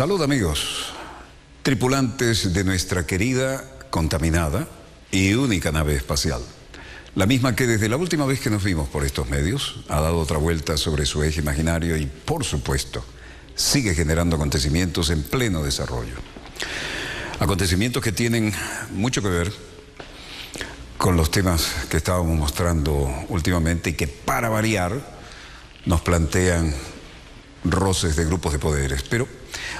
Salud, amigos, tripulantes de nuestra querida, contaminada y única nave espacial. La misma que desde la última vez que nos vimos por estos medios ha dado otra vuelta sobre su eje imaginario y, por supuesto, sigue generando acontecimientos en pleno desarrollo. Acontecimientos que tienen mucho que ver con los temas que estábamos mostrando últimamente y que, para variar, nos plantean roces de grupos de poderes. Pero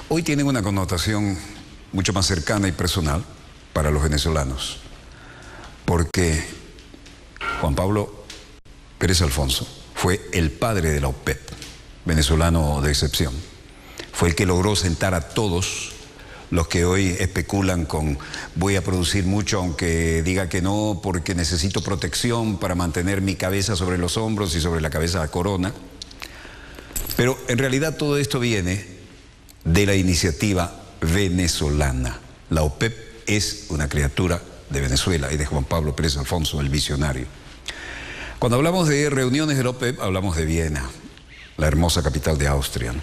hoy tienen una connotación mucho más cercana y personal para los venezolanos, porque Juan Pablo Pérez Alfonso fue el padre de la OPEP, venezolano de excepción. Fue el que logró sentar a todos los que hoy especulan con voy a producir mucho aunque diga que no porque necesito protección para mantener mi cabeza sobre los hombros y sobre la cabeza la corona. Pero en realidad todo esto viene de la iniciativa venezolana. La OPEP es una criatura de Venezuela y de Juan Pablo Pérez Alfonso, el visionario. Cuando hablamos de reuniones de la OPEP, hablamos de Viena, la hermosa capital de Austria, ¿no?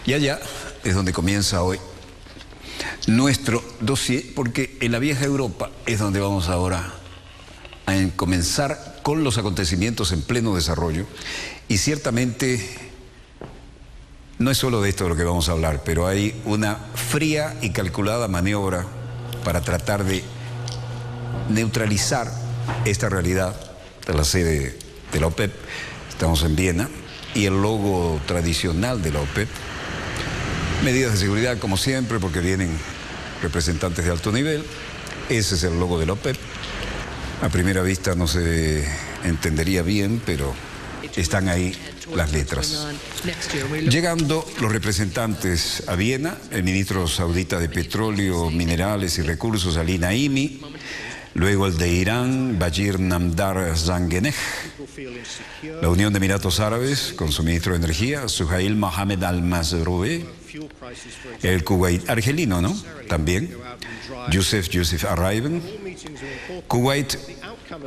Y allá es donde comienza hoy nuestro dossier, porque en la vieja Europa es donde vamos ahora a comenzar con los acontecimientos en pleno desarrollo. Y ciertamente no es solo de esto de lo que vamos a hablar, pero hay una fría y calculada maniobra para tratar de neutralizar esta realidad de la sede de la OPEP. Estamos en Viena y el logo tradicional de la OPEP. Medidas de seguridad, como siempre, porque vienen representantes de alto nivel. Ese es el logo de la OPEP. A primera vista no se entendería bien, pero están ahí las letras. Llegando los representantes a Viena, el ministro saudita de Petróleo, Minerales y Recursos, Ali Naimi, luego el de Irán, Bajir Namdar Zangeneh, la Unión de Emiratos Árabes, con su ministro de Energía, Suhail Mohamed Al-Mazrouei, el Kuwait argelino, ¿no? También, Youssef Araiben, Kuwait,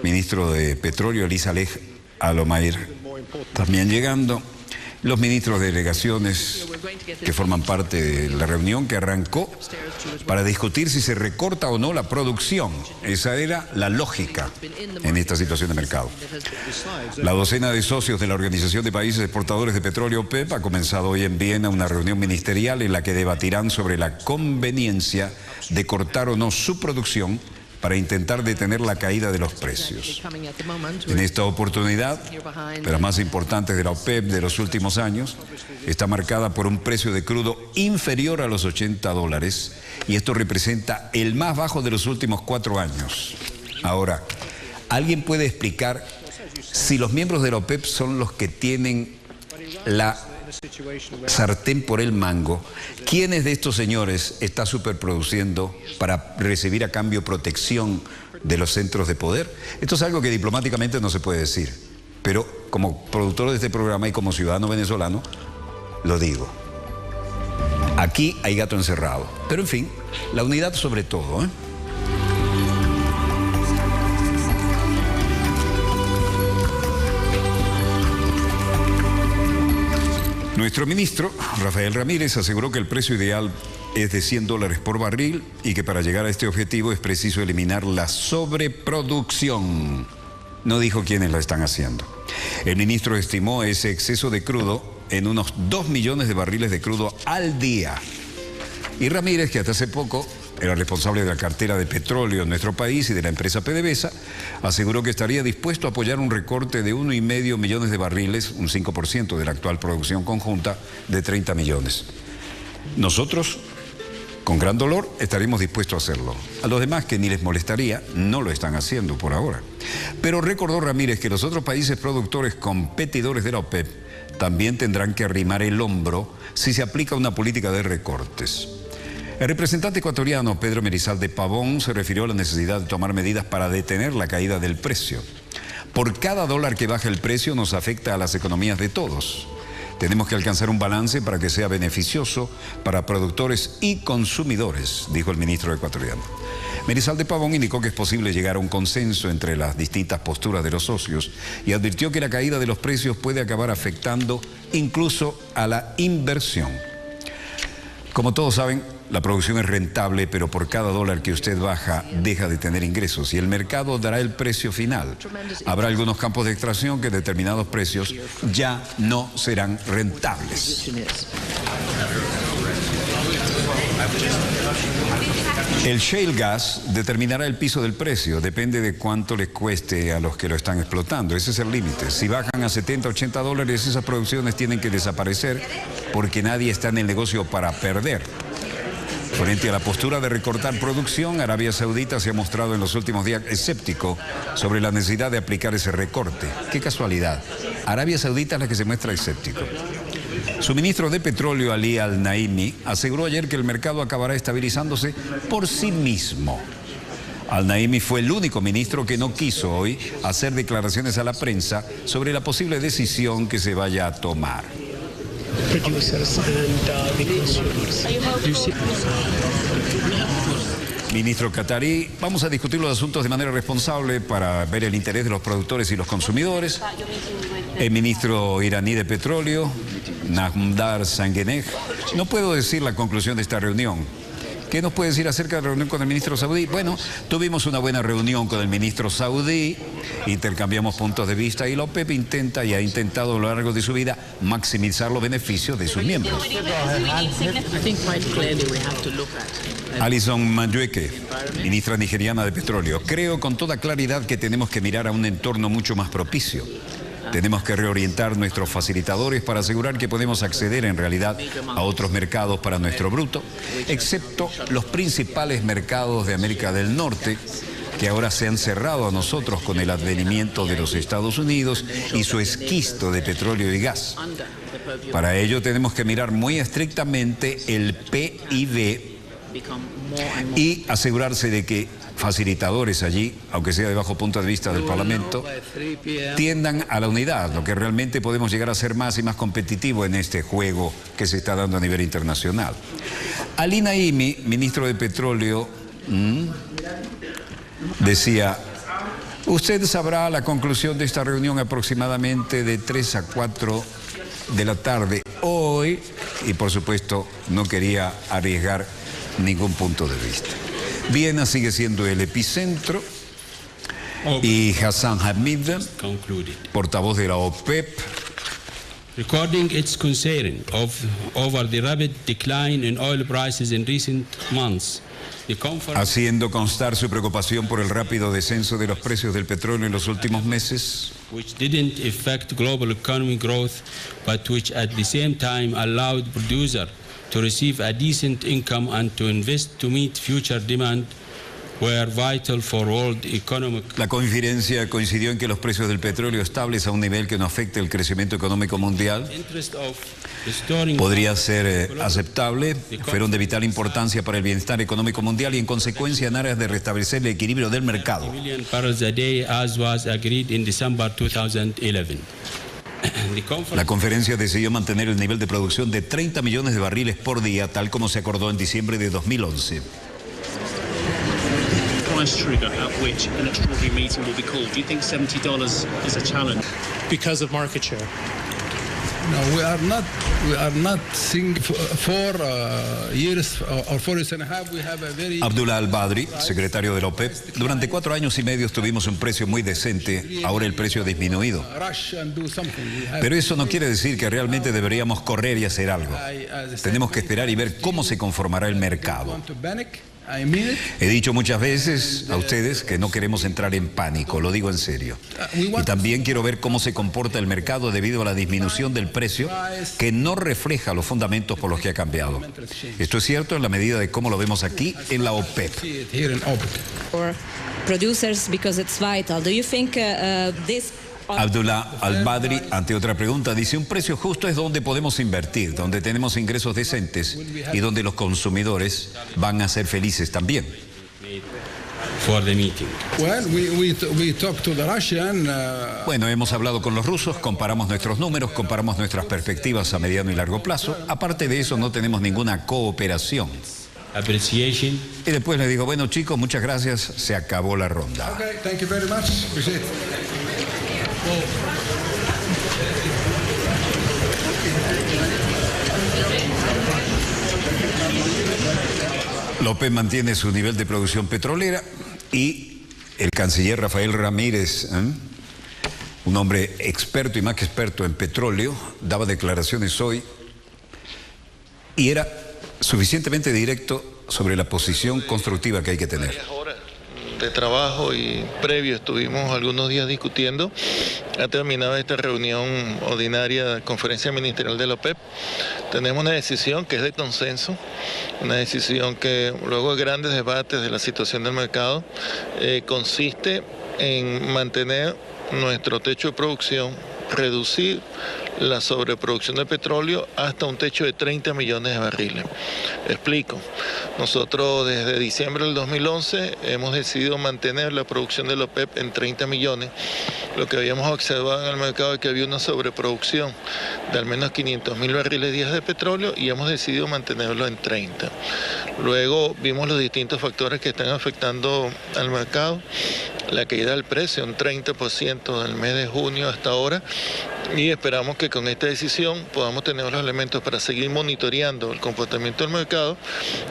ministro de Petróleo, Ali Saleh Al-Omair, también llegando, los ministros de delegaciones que forman parte de la reunión que arrancó para discutir si se recorta o no la producción. Esa era la lógica en esta situación de mercado. La docena de socios de la Organización de Países Exportadores de Petróleo OPEP ha comenzado hoy en Viena una reunión ministerial en la que debatirán sobre la conveniencia de cortar o no su producción para intentar detener la caída de los precios. En esta oportunidad, de las más importantes de la OPEP de los últimos años, está marcada por un precio de crudo inferior a los $80, y esto representa el más bajo de los últimos 4 años. Ahora, ¿alguien puede explicar si los miembros de la OPEP son los que tienen la sartén por el mango? ¿Quiénes de estos señores está superproduciendo para recibir a cambio protección de los centros de poder? Esto es algo que diplomáticamente no se puede decir, pero como productor de este programa y como ciudadano venezolano, lo digo. Aquí hay gato encerrado. Pero en fin, la unidad sobre todo, ¿eh? Nuestro ministro, Rafael Ramírez, aseguró que el precio ideal es de $100 por barril y que para llegar a este objetivo es preciso eliminar la sobreproducción. No dijo quiénes la están haciendo. El ministro estimó ese exceso de crudo en unos 2 millones de barriles de crudo al día. Y Ramírez, que hasta hace poco era responsable de la cartera de petróleo en nuestro país y de la empresa PDVSA, aseguró que estaría dispuesto a apoyar un recorte de 1,5 millones de barriles, un 5% de la actual producción conjunta de 30 millones. Nosotros, con gran dolor, estaremos dispuestos a hacerlo. A los demás, que ni les molestaría, no lo están haciendo por ahora. Pero recordó Ramírez que los otros países productores competidores de la OPEP también tendrán que arrimar el hombro si se aplica una política de recortes. El representante ecuatoriano Pedro Merizalde Pavón se refirió a la necesidad de tomar medidas para detener la caída del precio. Por cada dólar que baja el precio nos afecta a las economías de todos. Tenemos que alcanzar un balance para que sea beneficioso para productores y consumidores, dijo el ministro ecuatoriano. Merizalde Pavón indicó que es posible llegar a un consenso entre las distintas posturas de los socios y advirtió que la caída de los precios puede acabar afectando incluso a la inversión. Como todos saben, la producción es rentable, pero por cada dólar que usted baja, deja de tener ingresos y el mercado dará el precio final. Habrá algunos campos de extracción que determinados precios ya no serán rentables. El shale gas determinará el piso del precio, depende de cuánto les cueste a los que lo están explotando, ese es el límite. Si bajan a 70, 80 dólares, esas producciones tienen que desaparecer porque nadie está en el negocio para perder. Frente a la postura de recortar producción, Arabia Saudita se ha mostrado en los últimos días escéptico sobre la necesidad de aplicar ese recorte. Qué casualidad, Arabia Saudita es la que se muestra escéptico. Su ministro de Petróleo, Ali Al-Naimi, aseguró ayer que el mercado acabará estabilizándose por sí mismo. Al-Naimi fue el único ministro que no quiso hoy hacer declaraciones a la prensa sobre la posible decisión que se vaya a tomar. Ministro qatarí, vamos a discutir los asuntos de manera responsable para ver el interés de los productores y los consumidores. El ministro iraní de Petróleo, Namdar Zanganeh, no puedo decir la conclusión de esta reunión. ¿Qué nos puede decir acerca de la reunión con el ministro saudí? Bueno, tuvimos una buena reunión con el ministro saudí, intercambiamos puntos de vista y la OPEP intenta y ha intentado a lo largo de su vida maximizar los beneficios de sus miembros. Alison Madueke, ministra nigeriana de Petróleo, creo con toda claridad que tenemos que mirar a un entorno mucho más propicio. Tenemos que reorientar nuestros facilitadores para asegurar que podemos acceder en realidad a otros mercados para nuestro bruto, excepto los principales mercados de América del Norte, que ahora se han cerrado a nosotros con el advenimiento de los Estados Unidos y su esquisto de petróleo y gas. Para ello tenemos que mirar muy estrictamente el PIB y asegurarse de que facilitadores allí, aunque sea de bajo punto de vista del Parlamento, tiendan a la unidad, lo que realmente podemos llegar a ser más y más competitivo en este juego que se está dando a nivel internacional. Ali Naimi, ministro de Petróleo, decía, usted sabrá la conclusión de esta reunión aproximadamente de 3 a 4 de la tarde hoy, y por supuesto no quería arriesgar ningún punto de vista. Viena sigue siendo el epicentro y Hassan Hamid, portavoz de la OPEP, recording its concern over the rapid decline in oil prices in recent months. Haciendo constar su preocupación por el rápido descenso de los precios del petróleo en los últimos meses, which didn't affect global economic growth, but which at the same time allowed producers to receive a decent income and to invest to meet future demand were vital for world economic. La conferencia coincidió en que los precios del petróleo estables a un nivel que no afecte el crecimiento económico mundial podría ser aceptable, fueron de vital importancia para el bienestar económico mundial y en consecuencia en áreas de restablecer el equilibrio del mercado. Barrels a day, as was agreed in December 2011. La conferencia decidió mantener el nivel de producción de 30 millones de barriles por día, tal como se acordó en diciembre de 2011. Price trigger at which an extraordinary meeting will be called. Do you think $70 is a challenge? Because of market share. No, we are not seeing for years or 4 years and a half. We have a very. Abdullah Al-Badri, secretario de la OPEP, durante 4 años y medio tuvimos un precio muy decente, ahora el precio ha disminuido. Pero eso no quiere decir que realmente deberíamos correr y hacer algo. Tenemos que esperar y ver cómo se conformará el mercado. He dicho muchas veces a ustedes que no queremos entrar en pánico, lo digo en serio. Y también quiero ver cómo se comporta el mercado debido a la disminución del precio que no refleja los fundamentos por los que ha cambiado. Esto es cierto en la medida de cómo lo vemos aquí en la OPEP. Abdullah Al-Badri, ante otra pregunta, dice, un precio justo es donde podemos invertir, donde tenemos ingresos decentes y donde los consumidores van a ser felices también. Bueno, hemos hablado con los rusos, comparamos nuestros números, comparamos nuestras perspectivas a mediano y largo plazo. Aparte de eso, no tenemos ninguna cooperación. Y después le digo, bueno chicos, muchas gracias, se acabó la ronda. Okay, thank you very much. Appreciate it. La OPEP mantiene su nivel de producción petrolera y el canciller Rafael Ramírez, un hombre experto y más que experto en petróleo, daba declaraciones hoy y era suficientemente directo sobre la posición constructiva que hay que tener. De trabajo y previo estuvimos algunos días discutiendo. Ha terminado esta reunión ordinaria, conferencia ministerial de la OPEP. Tenemos una decisión que es de consenso, una decisión que luego de grandes debates de la situación del mercado consiste en mantener nuestro techo de producción, reducir la sobreproducción de petróleo hasta un techo de 30 millones de barriles. Explico. Nosotros desde diciembre del 2011 hemos decidido mantener la producción de la OPEP en 30 millones. Lo que habíamos observado en el mercado es que había una sobreproducción de al menos 500.000 barriles diarios de petróleo y hemos decidido mantenerlo en 30. Luego vimos los distintos factores que están afectando al mercado. La caída del precio, un 30% del mes de junio hasta ahora, y esperamos que con esta decisión podamos tener los elementos para seguir monitoreando el comportamiento del mercado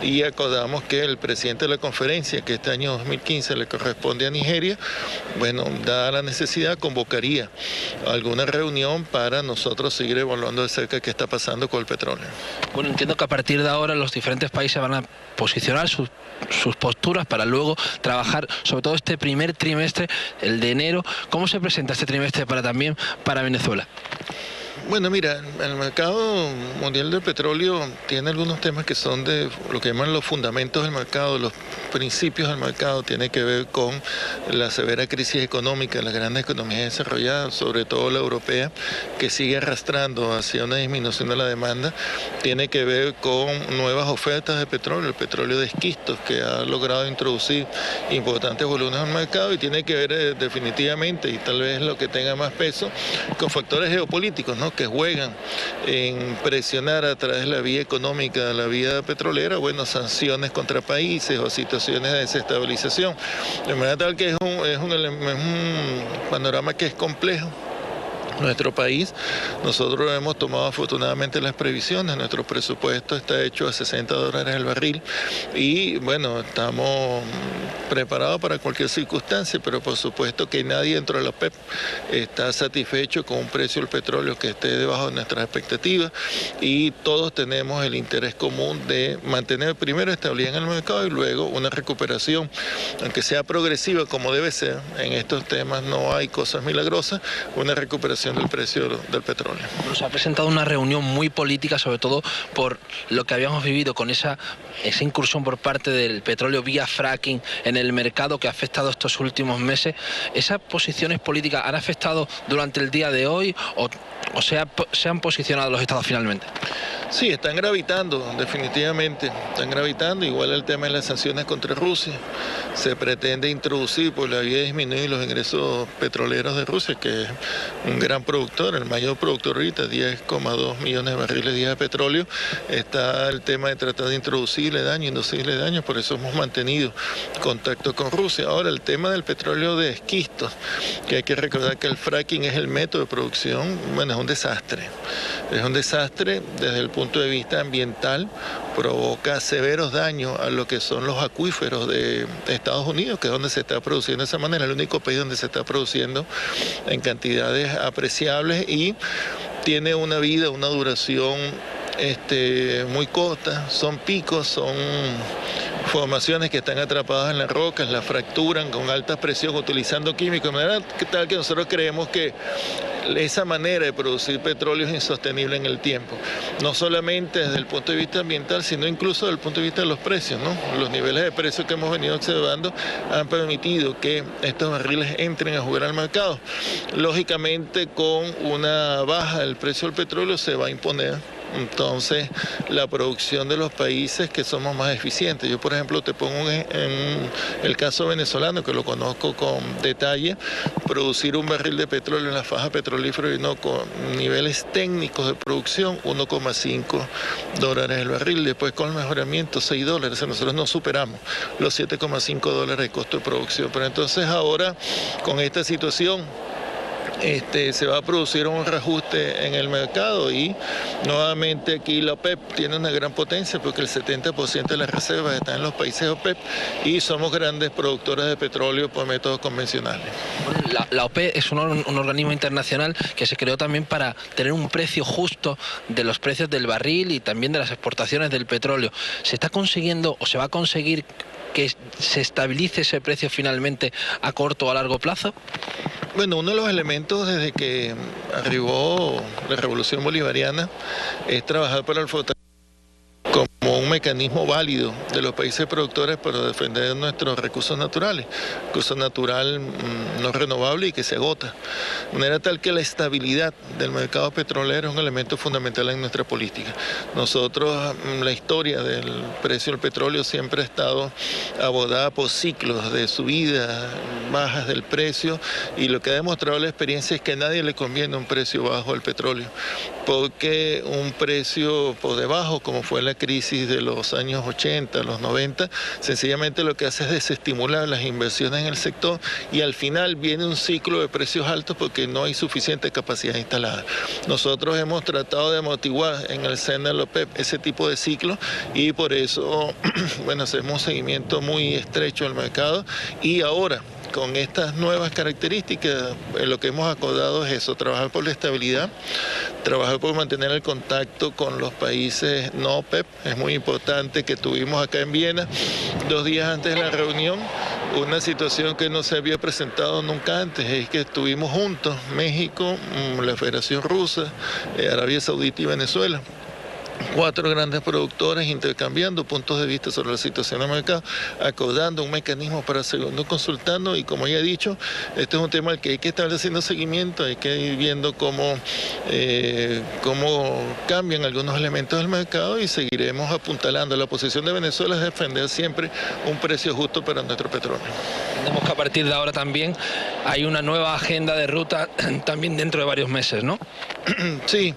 y acordamos que el presidente de la conferencia, que este año 2015 le corresponde a Nigeria, bueno, dada la necesidad, convocaría alguna reunión para nosotros seguir evaluando de cerca qué está pasando con el petróleo. Bueno, entiendo que a partir de ahora los diferentes países van a posicionar sus posturas para luego trabajar sobre todo este primer trimestre, el de enero. ¿Cómo se presenta este trimestre para Venezuela? Bueno, mira, el mercado mundial del petróleo tiene algunos temas que son de lo que llaman los fundamentos del mercado, los principios del mercado. Tiene que ver con la severa crisis económica de las grandes economías desarrolladas, sobre todo la europea, que sigue arrastrando hacia una disminución de la demanda. Tiene que ver con nuevas ofertas de petróleo, el petróleo de esquistos, que ha logrado introducir importantes volúmenes al mercado, y tiene que ver definitivamente, y tal vez lo que tenga más peso, con factores geopolíticos, ¿no?, que juegan en presionar a través de la vía económica, la vía petrolera, bueno, sanciones contra países o situaciones de desestabilización. De manera tal que es un panorama que es complejo. Nuestro país, nosotros hemos tomado afortunadamente las previsiones, nuestro presupuesto está hecho a $60 el barril y bueno, estamos preparados para cualquier circunstancia, pero por supuesto que nadie dentro de la OPEP está satisfecho con un precio del petróleo que esté debajo de nuestras expectativas y todos tenemos el interés común de mantener primero estabilidad en el mercado y luego una recuperación, aunque sea progresiva como debe ser. En estos temas no hay cosas milagrosas, una recuperación del precio del petróleo. Se ha presentado una reunión muy política, sobre todo por lo que habíamos vivido con esa incursión por parte del petróleo vía fracking en el mercado que ha afectado estos últimos meses. ¿Esas posiciones políticas han afectado durante el día de hoy o se han posicionado los estados finalmente? Sí, están gravitando, definitivamente, están gravitando. Igual el tema de las sanciones contra Rusia. Se pretende introducir por la vía de disminuir los ingresos petroleros de Rusia, que es un gran productor, el mayor productor ahorita, 10,2 millones de barriles diarios de petróleo. Está el tema de tratar de introducirle daño, inducirle daño, por eso hemos mantenido contacto con Rusia. Ahora, el tema del petróleo de esquistos, que hay que recordar que el fracking es el método de producción, bueno, es un desastre. Es un desastre desde el punto de vista ambiental, provoca severos daños a lo que son los acuíferos de Estados Unidos, que es donde se está produciendo de esa manera, el único país donde se está produciendo en cantidades apreciables y tiene una vida, una duración muy corta, son picos, son formaciones que están atrapadas en las rocas, las fracturan con alta presión utilizando químicos, de manera tal que nosotros creemos que esa manera de producir petróleo es insostenible en el tiempo, no solamente desde el punto de vista ambiental, sino incluso desde el punto de vista de los precios, ¿no? Los niveles de precios que hemos venido observando han permitido que estos barriles entren a jugar al mercado. Lógicamente, con una baja del precio del petróleo se va a imponer entonces la producción de los países que somos más eficientes. Yo, por ejemplo, te pongo en el caso venezolano, que lo conozco con detalle. Producir un barril de petróleo en la faja petrolífera vino con niveles técnicos de producción, $1,5 el barril. Después, con el mejoramiento, $6. Nosotros no superamos los $7,5 de costo de producción. Pero entonces ahora, con esta situación se va a producir un reajuste en el mercado y nuevamente aquí la OPEP tiene una gran potencia porque el 70% de las reservas están en los países OPEP y somos grandes productores de petróleo por métodos convencionales. La OPEP es un organismo internacional que se creó también para tener un precio justo de los precios del barril y también de las exportaciones del petróleo. ¿Se está consiguiendo o se va a conseguir que se estabilice ese precio finalmente a corto o a largo plazo? Bueno, uno de los elementos desde que arribó la Revolución Bolivariana es trabajar para el fortalecimiento como un mecanismo válido de los países productores para defender nuestros recursos naturales, recurso natural no renovable y que se agota. De manera tal que la estabilidad del mercado petrolero es un elemento fundamental en nuestra política. Nosotros, la historia del precio del petróleo siempre ha estado abordada por ciclos de subidas, bajas del precio, y lo que ha demostrado la experiencia es que a nadie le conviene un precio bajo del petróleo, porque un precio por debajo, como fue la crisis de los años 80, los 90, sencillamente lo que hace es desestimular las inversiones en el sector y al final viene un ciclo de precios altos porque no hay suficiente capacidad instalada. Nosotros hemos tratado de amortiguar en el seno de la OPEP ese tipo de ciclo y por eso, bueno, hacemos un seguimiento muy estrecho del mercado y ahora, con estas nuevas características, lo que hemos acordado es eso, trabajar por la estabilidad, trabajar por mantener el contacto con los países no OPEP. Es muy importante que tuvimos acá en Viena, 2 días antes de la reunión, una situación que no se había presentado nunca antes, es que estuvimos juntos, México, la Federación Rusa, Arabia Saudita y Venezuela. 4 grandes productores intercambiando puntos de vista sobre la situación del mercado, acordando un mecanismo para segundo consultando y como ya he dicho, este es un tema al que hay que estar haciendo seguimiento, hay que ir viendo cómo cambian algunos elementos del mercado y seguiremos apuntalando. La posición de Venezuela es defender siempre un precio justo para nuestro petróleo. Entendemos que a partir de ahora también hay una nueva agenda de ruta también dentro de varios meses, ¿no? Sí,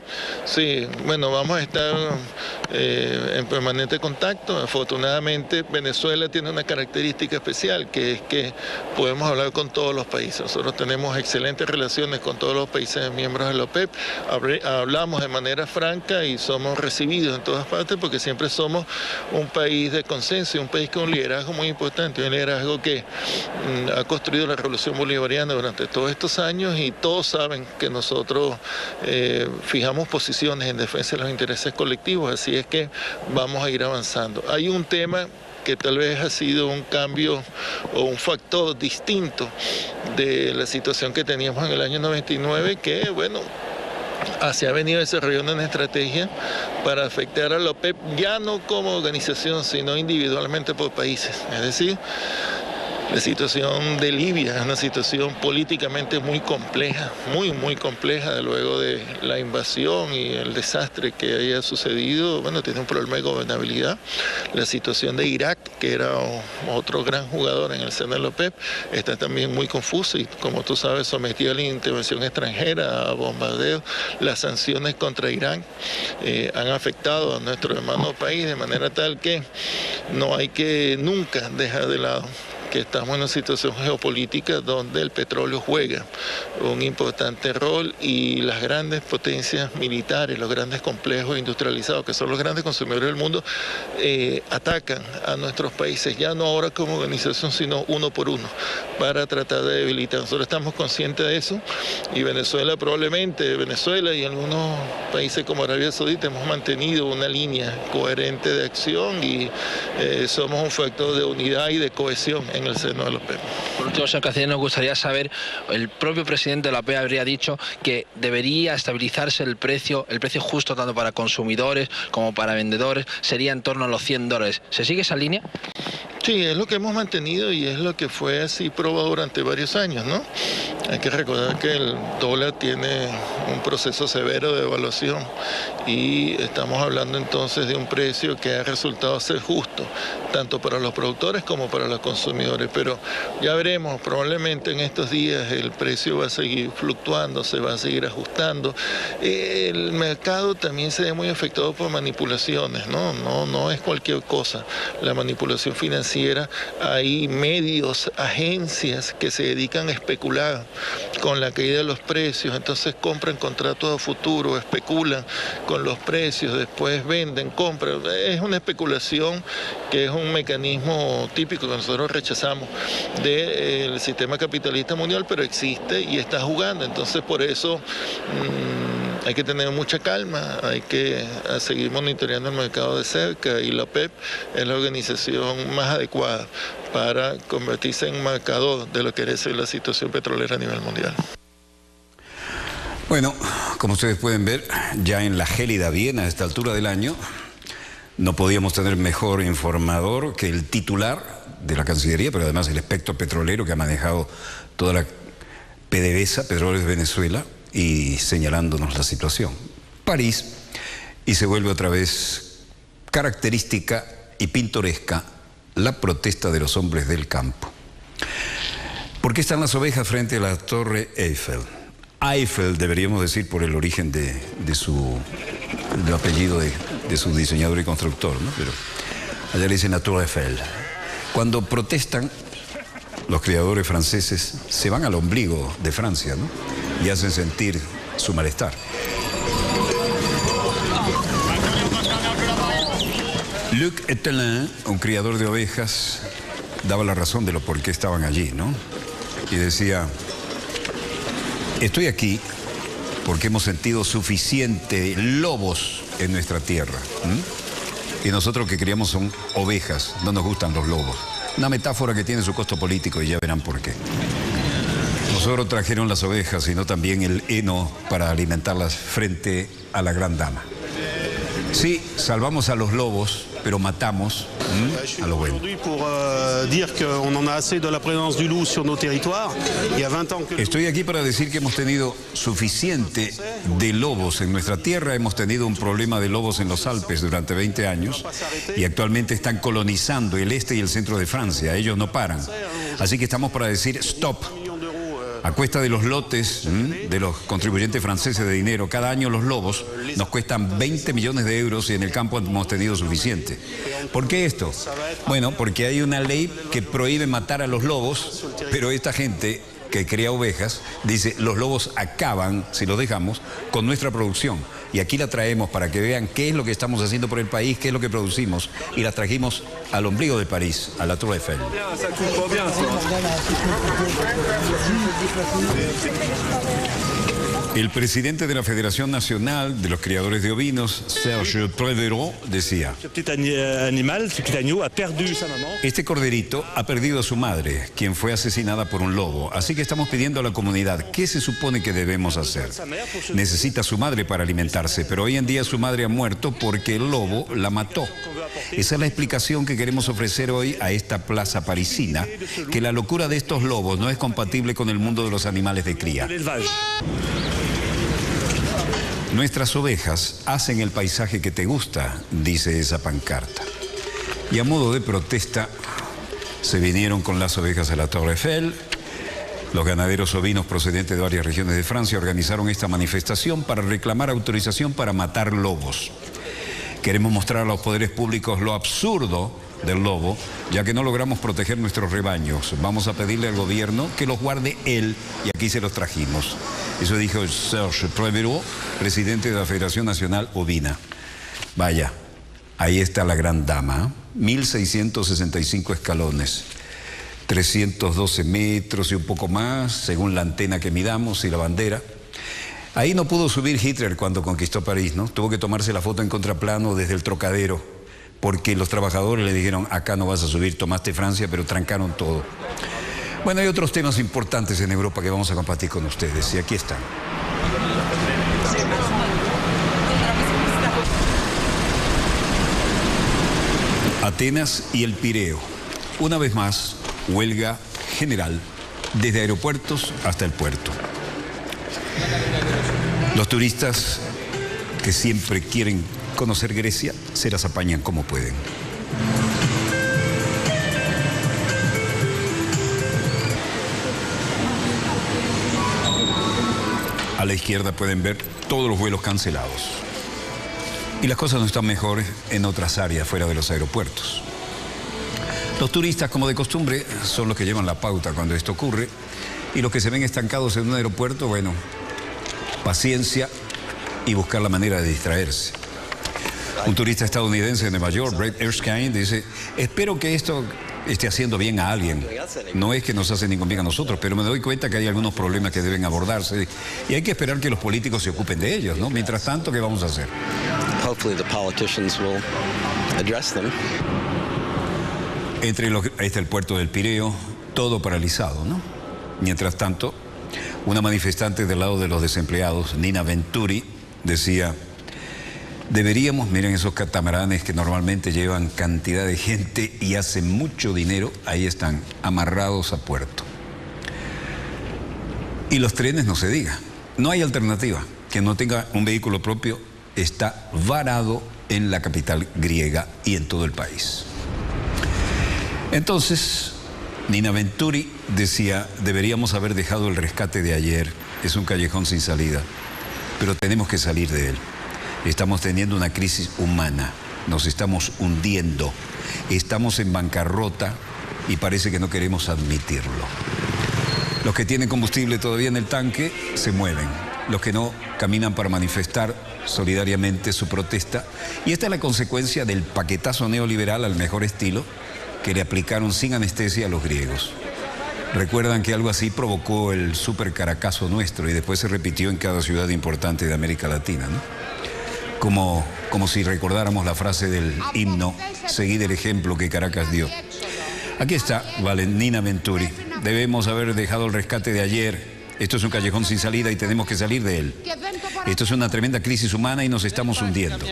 bueno, vamos a estar en permanente contacto. Afortunadamente Venezuela tiene una característica especial, que es que podemos hablar con todos los países. Nosotros tenemos excelentes relaciones con todos los países miembros de la OPEP, hablamos de manera franca y somos recibidos en todas partes porque siempre somos un país de consenso y un país con un liderazgo muy importante, un liderazgo que ha construido la Revolución Bolivariana durante todos estos años y todos saben que nosotros fijamos posiciones en defensa de los intereses colectivos, así es que vamos a ir avanzando. Hay un tema que tal vez ha sido un cambio o un factor distinto de la situación que teníamos en el año 99, que bueno, se ha venido desarrollando una estrategia para afectar a la OPEP ya no como organización, sino individualmente por países, es decir, la situación de Libia es una situación políticamente muy compleja, muy compleja, luego de la invasión y el desastre que haya sucedido. Bueno, tiene un problema de gobernabilidad. La situación de Irak, que era otro gran jugador en el seno de la OPEP, está también muy confusa y, como tú sabes, sometida a la intervención extranjera, a bombardeos. Las sanciones contra Irán han afectado a nuestro hermano país de manera tal que no hay que nunca dejar de lado que estamos en una situación geopolítica donde el petróleo juega un importante rol y las grandes potencias militares, los grandes complejos industrializados, que son los grandes consumidores del mundo, atacan a nuestros países, ya no ahora como organización, sino uno por uno, para tratar de debilitar. Nosotros estamos conscientes de eso y Venezuela y algunos países como Arabia Saudita hemos mantenido una línea coherente de acción y somos un factor de unidad y de cohesión en el seno de la OPEP. Por último, señor Canciller, nos gustaría saber, el propio presidente de la OPEP habría dicho que debería estabilizarse el precio justo tanto para consumidores como para vendedores, sería en torno a los $100. ¿Se sigue esa línea? Sí, es lo que hemos mantenido y es lo que fue así probado durante varios años, ¿no? Hay que recordar que el dólar tiene un proceso severo de devaluación y estamos hablando entonces de un precio que ha resultado ser justo, tanto para los productores como para los consumidores. Pero ya veremos, probablemente en estos días el precio va a seguir fluctuando, se va a seguir ajustando. El mercado también se ve muy afectado por manipulaciones, ¿no? No es cualquier cosa. La manipulación financiera financiera, hay medios, agencias que se dedican a especular con la caída de los precios, entonces compran contratos a futuro, especulan con los precios, después venden, compran. Es una especulación que es un mecanismo típico que nosotros rechazamos del sistema capitalista mundial, pero existe y está jugando. Entonces por eso hay que tener mucha calma, hay que seguir monitoreando el mercado de cerca, y la OPEP es la organización más adecuada para convertirse en marcador de lo que es la situación petrolera a nivel mundial. Bueno, como ustedes pueden ver, ya en la gélida Viena a esta altura del año, no podíamos tener mejor informador que el titular de la Cancillería, pero además el espectro petrolero que ha manejado toda la PDVSA, Petróleos de Venezuela, y señalándonos la situación. París, y se vuelve otra vez característica y pintoresca la protesta de los hombres del campo. ¿Por qué están las ovejas frente a la Torre Eiffel? Eiffel deberíamos decir por el origen del apellido de su diseñador y constructor, ¿no? Pero allá le dicen la Torre Eiffel. Cuando protestan, los criadores franceses se van al ombligo de Francia, ¿no? Y hacen sentir su malestar. Luc Etelin, un criador de ovejas, daba la razón de lo por qué estaban allí, ¿no? Y decía: estoy aquí porque hemos sentido suficiente lobos en nuestra tierra. Y nosotros que criamos son ovejas, no nos gustan los lobos. Una metáfora que tiene su costo político y ya verán por qué. Nosotros trajeron las ovejas, sino también el heno para alimentarlas frente a la gran dama. Sí, salvamos a los lobos, pero matamos a lo bueno. Estoy aquí para decir que hemos tenido suficiente de lobos en nuestra tierra. Hemos tenido un problema de lobos en los Alpes durante 20 años y actualmente están colonizando el este y el centro de Francia. Ellos no paran. Así que estamos para decir stop. A cuesta de los lotes de los contribuyentes franceses de dinero, cada año los lobos nos cuestan 20 millones de euros y en el campo hemos tenido suficiente. ¿Por qué esto? Bueno, porque hay una ley que prohíbe matar a los lobos, pero esta gente que cría ovejas dice: los lobos acaban, si los dejamos, con nuestra producción. Y aquí la traemos para que vean qué es lo que estamos haciendo por el país, qué es lo que producimos, y la trajimos al ombligo de París, a la Tour Eiffel. El presidente de la Federación Nacional de los Criadores de Ovinos, Serge Préverot, decía: este corderito ha perdido a su madre, quien fue asesinada por un lobo. Así que estamos pidiendo a la comunidad, ¿qué se supone que debemos hacer? Necesita a su madre para alimentarse, pero hoy en día su madre ha muerto porque el lobo la mató. Esa es la explicación que queremos ofrecer hoy a esta plaza parisina, que la locura de estos lobos no es compatible con el mundo de los animales de cría. Nuestras ovejas hacen el paisaje que te gusta, dice esa pancarta. Y a modo de protesta, se vinieron con las ovejas a la Torre Eiffel. Los ganaderos ovinos procedentes de varias regiones de Francia organizaron esta manifestación para reclamar autorización para matar lobos. Queremos mostrar a los poderes públicos lo absurdo del lobo, ya que no logramos proteger nuestros rebaños. Vamos a pedirle al gobierno que los guarde él, y aquí se los trajimos. Eso dijo Serge Préverot, presidente de la Federación Nacional Ovina. Vaya, ahí está la gran dama, 1.665 escalones, 312 metros y un poco más, según la antena que midamos y la bandera. Ahí no pudo subir Hitler cuando conquistó París, ¿no? Tuvo que tomarse la foto en contraplano desde el Trocadero, porque los trabajadores le dijeron: acá no vas a subir, tomaste Francia, pero trancaron todo. Bueno, hay otros temas importantes en Europa que vamos a compartir con ustedes, y aquí están. Atenas y el Pireo. Una vez más, huelga general, desde aeropuertos hasta el puerto. Los turistas que siempre quieren conocer Grecia se las apañan como pueden. A la izquierda pueden ver todos los vuelos cancelados. Y las cosas no están mejores en otras áreas fuera de los aeropuertos. Los turistas, como de costumbre, son los que llevan la pauta cuando esto ocurre, y los que se ven estancados en un aeropuerto, bueno, paciencia y buscar la manera de distraerse. Un turista estadounidense de Nueva York, Brett Erskine, dice: espero que esto esté haciendo bien a alguien. No es que nos hace ningún bien a nosotros, pero me doy cuenta que hay algunos problemas que deben abordarse y hay que esperar que los políticos se ocupen de ellos, ¿no? Mientras tanto, ¿qué vamos a hacer? Hopefully the politicians will address them. Está el puerto del Pireo, todo paralizado, ¿no? Mientras tanto, una manifestante del lado de los desempleados, Nina Venturi, decía: deberíamos, miren esos catamaranes que normalmente llevan cantidad de gente y hacen mucho dinero, ahí están, amarrados a puerto. Y los trenes, no se diga, no hay alternativa. Quien no tenga un vehículo propio está varado en la capital griega y en todo el país. Entonces, Nina Venturi decía: deberíamos haber dejado el rescate de ayer, es un callejón sin salida, pero tenemos que salir de él. Estamos teniendo una crisis humana, nos estamos hundiendo, estamos en bancarrota y parece que no queremos admitirlo. Los que tienen combustible todavía en el tanque se mueven, los que no caminan para manifestar solidariamente su protesta, y esta es la consecuencia del paquetazo neoliberal al mejor estilo que le aplicaron sin anestesia a los griegos. Recuerdan que algo así provocó el super Caracazo nuestro y después se repitió en cada ciudad importante de América Latina, ¿no? Como si recordáramos la frase del himno: seguid el ejemplo que Caracas dio. Aquí está Nina Venturi: debemos haber dejado el rescate de ayer. Esto es un callejón sin salida y tenemos que salir de él. Esto es una tremenda crisis humana y nos estamos hundiendo.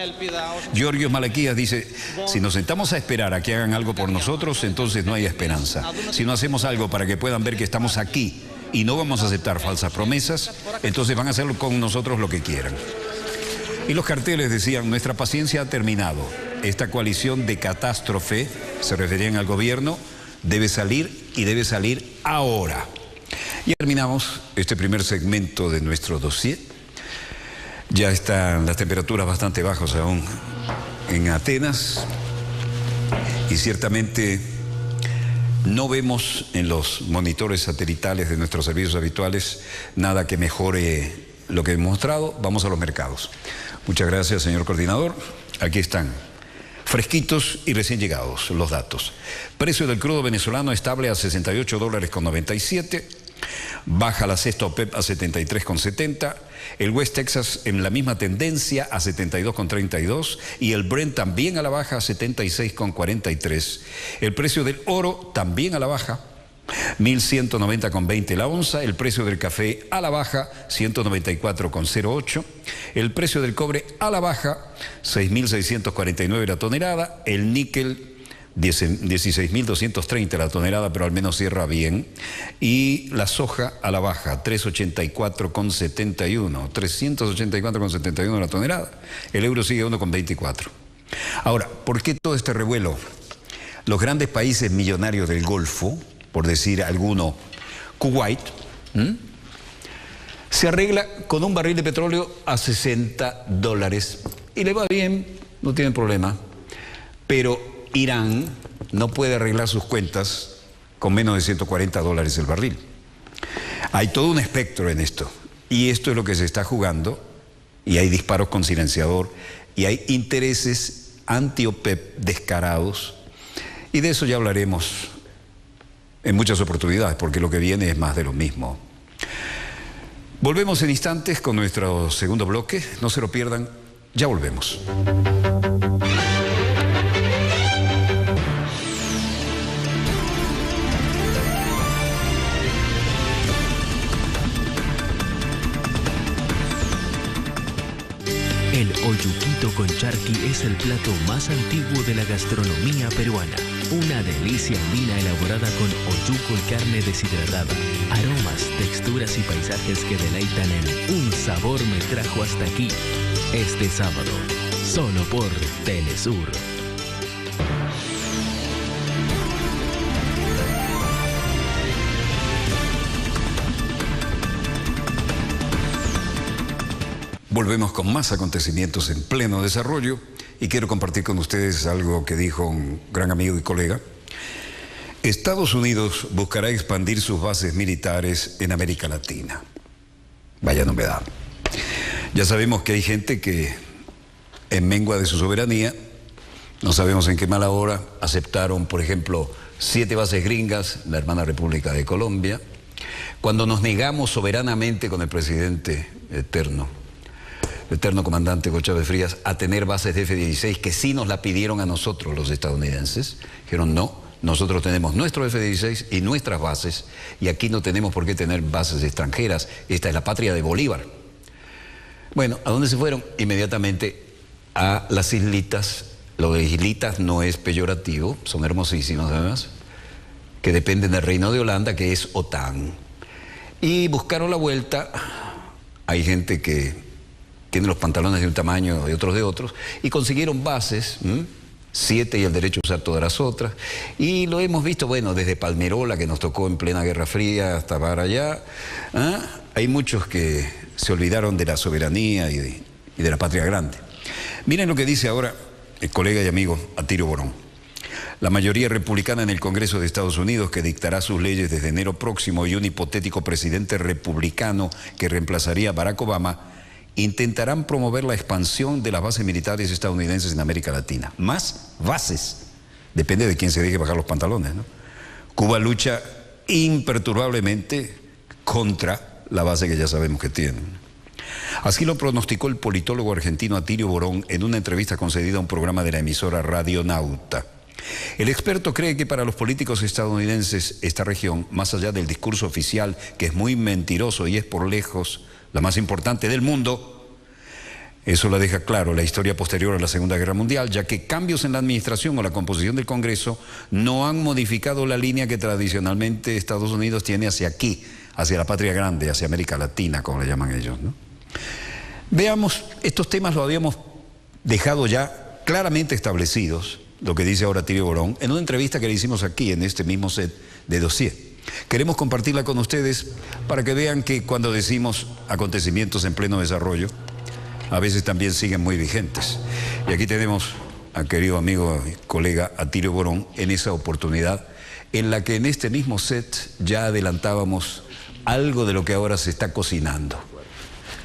Georgios Malaquías dice: si nos sentamos a esperar a que hagan algo por nosotros, entonces no hay esperanza. Si no hacemos algo para que puedan ver que estamos aquí y no vamos a aceptar falsas promesas, entonces van a hacer con nosotros lo que quieran. Y los carteles decían: nuestra paciencia ha terminado. Esta coalición de catástrofe, se referían al gobierno, debe salir y debe salir ahora. Y terminamos este primer segmento de nuestro dossier. Ya están las temperaturas bastante bajas aún en Atenas y ciertamente no vemos en los monitores satelitales de nuestros servicios habituales nada que mejore lo que hemos mostrado. Vamos a los mercados. Muchas gracias, señor coordinador. Aquí están, fresquitos y recién llegados, los datos. Precio del crudo venezolano estable a $68.97. Baja la cesta OPEP a 73,70. El West Texas en la misma tendencia a 72,32. Y el Brent también a la baja a 76,43. El precio del oro también a la baja, 1.190,20 la onza. El precio del café a la baja, 194,08. El precio del cobre a la baja, 6.649 la tonelada. El níquel, 16.230 la tonelada, pero al menos cierra bien. Y la soja a la baja, 384,71, 384,71 la tonelada. El euro sigue 1,24. Ahora, ¿por qué todo este revuelo? Los grandes países millonarios del Golfo, por decir alguno, Kuwait, se arregla con un barril de petróleo a $60 y le va bien, no tienen problema. Pero Irán no puede arreglar sus cuentas con menos de $140 el barril. Hay todo un espectro en esto, y esto es lo que se está jugando, y hay disparos con silenciador, y hay intereses anti-OPEP descarados, y de eso ya hablaremos en muchas oportunidades, porque lo que viene es más de lo mismo. Volvemos en instantes con nuestro segundo bloque, no se lo pierdan, ya volvemos. El oyuquito con charqui es el plato más antiguo de la gastronomía peruana. Una delicia andina elaborada con oyuco y carne deshidratada. Aromas, texturas y paisajes que deleitan en Un Sabor Me Trajo Hasta Aquí. Este sábado, solo por Telesur. Volvemos con más acontecimientos en pleno desarrollo y quiero compartir con ustedes algo que dijo un gran amigo y colega. Estados Unidos buscará expandir sus bases militares en América Latina. Vaya novedad. Ya sabemos que hay gente que, en mengua de su soberanía, no sabemos en qué mala hora, aceptaron, por ejemplo, 7 bases gringas, la hermana República de Colombia, cuando nos negamos soberanamente con el presidente eterno comandante Hugo Chávez Frías, a tener bases de F-16, que sí nos la pidieron a nosotros los estadounidenses. Dijeron, no, nosotros tenemos nuestro F-16 y nuestras bases, y aquí no tenemos por qué tener bases extranjeras. Esta es la patria de Bolívar. Bueno, ¿a dónde se fueron? Inmediatamente a las islitas. Lo de islitas no es peyorativo, son hermosísimas además, que dependen del Reino de Holanda, que es OTAN. Y buscaron la vuelta. Hay gente que tiene los pantalones de un tamaño y otros de otros, y consiguieron bases, 7 y el derecho a usar todas las otras, y lo hemos visto, bueno, desde Palmerola, que nos tocó en plena Guerra Fría, hasta para allá. Hay muchos que se olvidaron de la soberanía y de la patria grande. Miren lo que dice ahora el colega y amigo Atilio Borón. La mayoría republicana en el Congreso de Estados Unidos, que dictará sus leyes desde enero próximo, y un hipotético presidente republicano que reemplazaría a Barack Obama, intentarán promover la expansión de las bases militares estadounidenses en América Latina. Más bases. Depende de quién se deje bajar los pantalones, ¿no? Cuba lucha imperturbablemente contra la base que ya sabemos que tienen. Así lo pronosticó el politólogo argentino Atilio Borón en una entrevista concedida a un programa de la emisora Radionauta. El experto cree que para los políticos estadounidenses esta región, más allá del discurso oficial, que es muy mentiroso y es por lejos la más importante del mundo, eso lo deja claro la historia posterior a la Segunda Guerra Mundial, ya que cambios en la administración o la composición del Congreso no han modificado la línea que tradicionalmente Estados Unidos tiene hacia aquí, hacia la patria grande, hacia América Latina, como le llaman ellos, ¿no? Veamos, estos temas lo habíamos dejado ya claramente establecidos, lo que dice ahora Atilio Borón, en una entrevista que le hicimos aquí, en este mismo set de Dossier. Queremos compartirla con ustedes para que vean que cuando decimos acontecimientos en pleno desarrollo, a veces también siguen muy vigentes. Y aquí tenemos al querido amigo y colega Atilio Borón en esa oportunidad en la que en este mismo set ya adelantábamos algo de lo que ahora se está cocinando.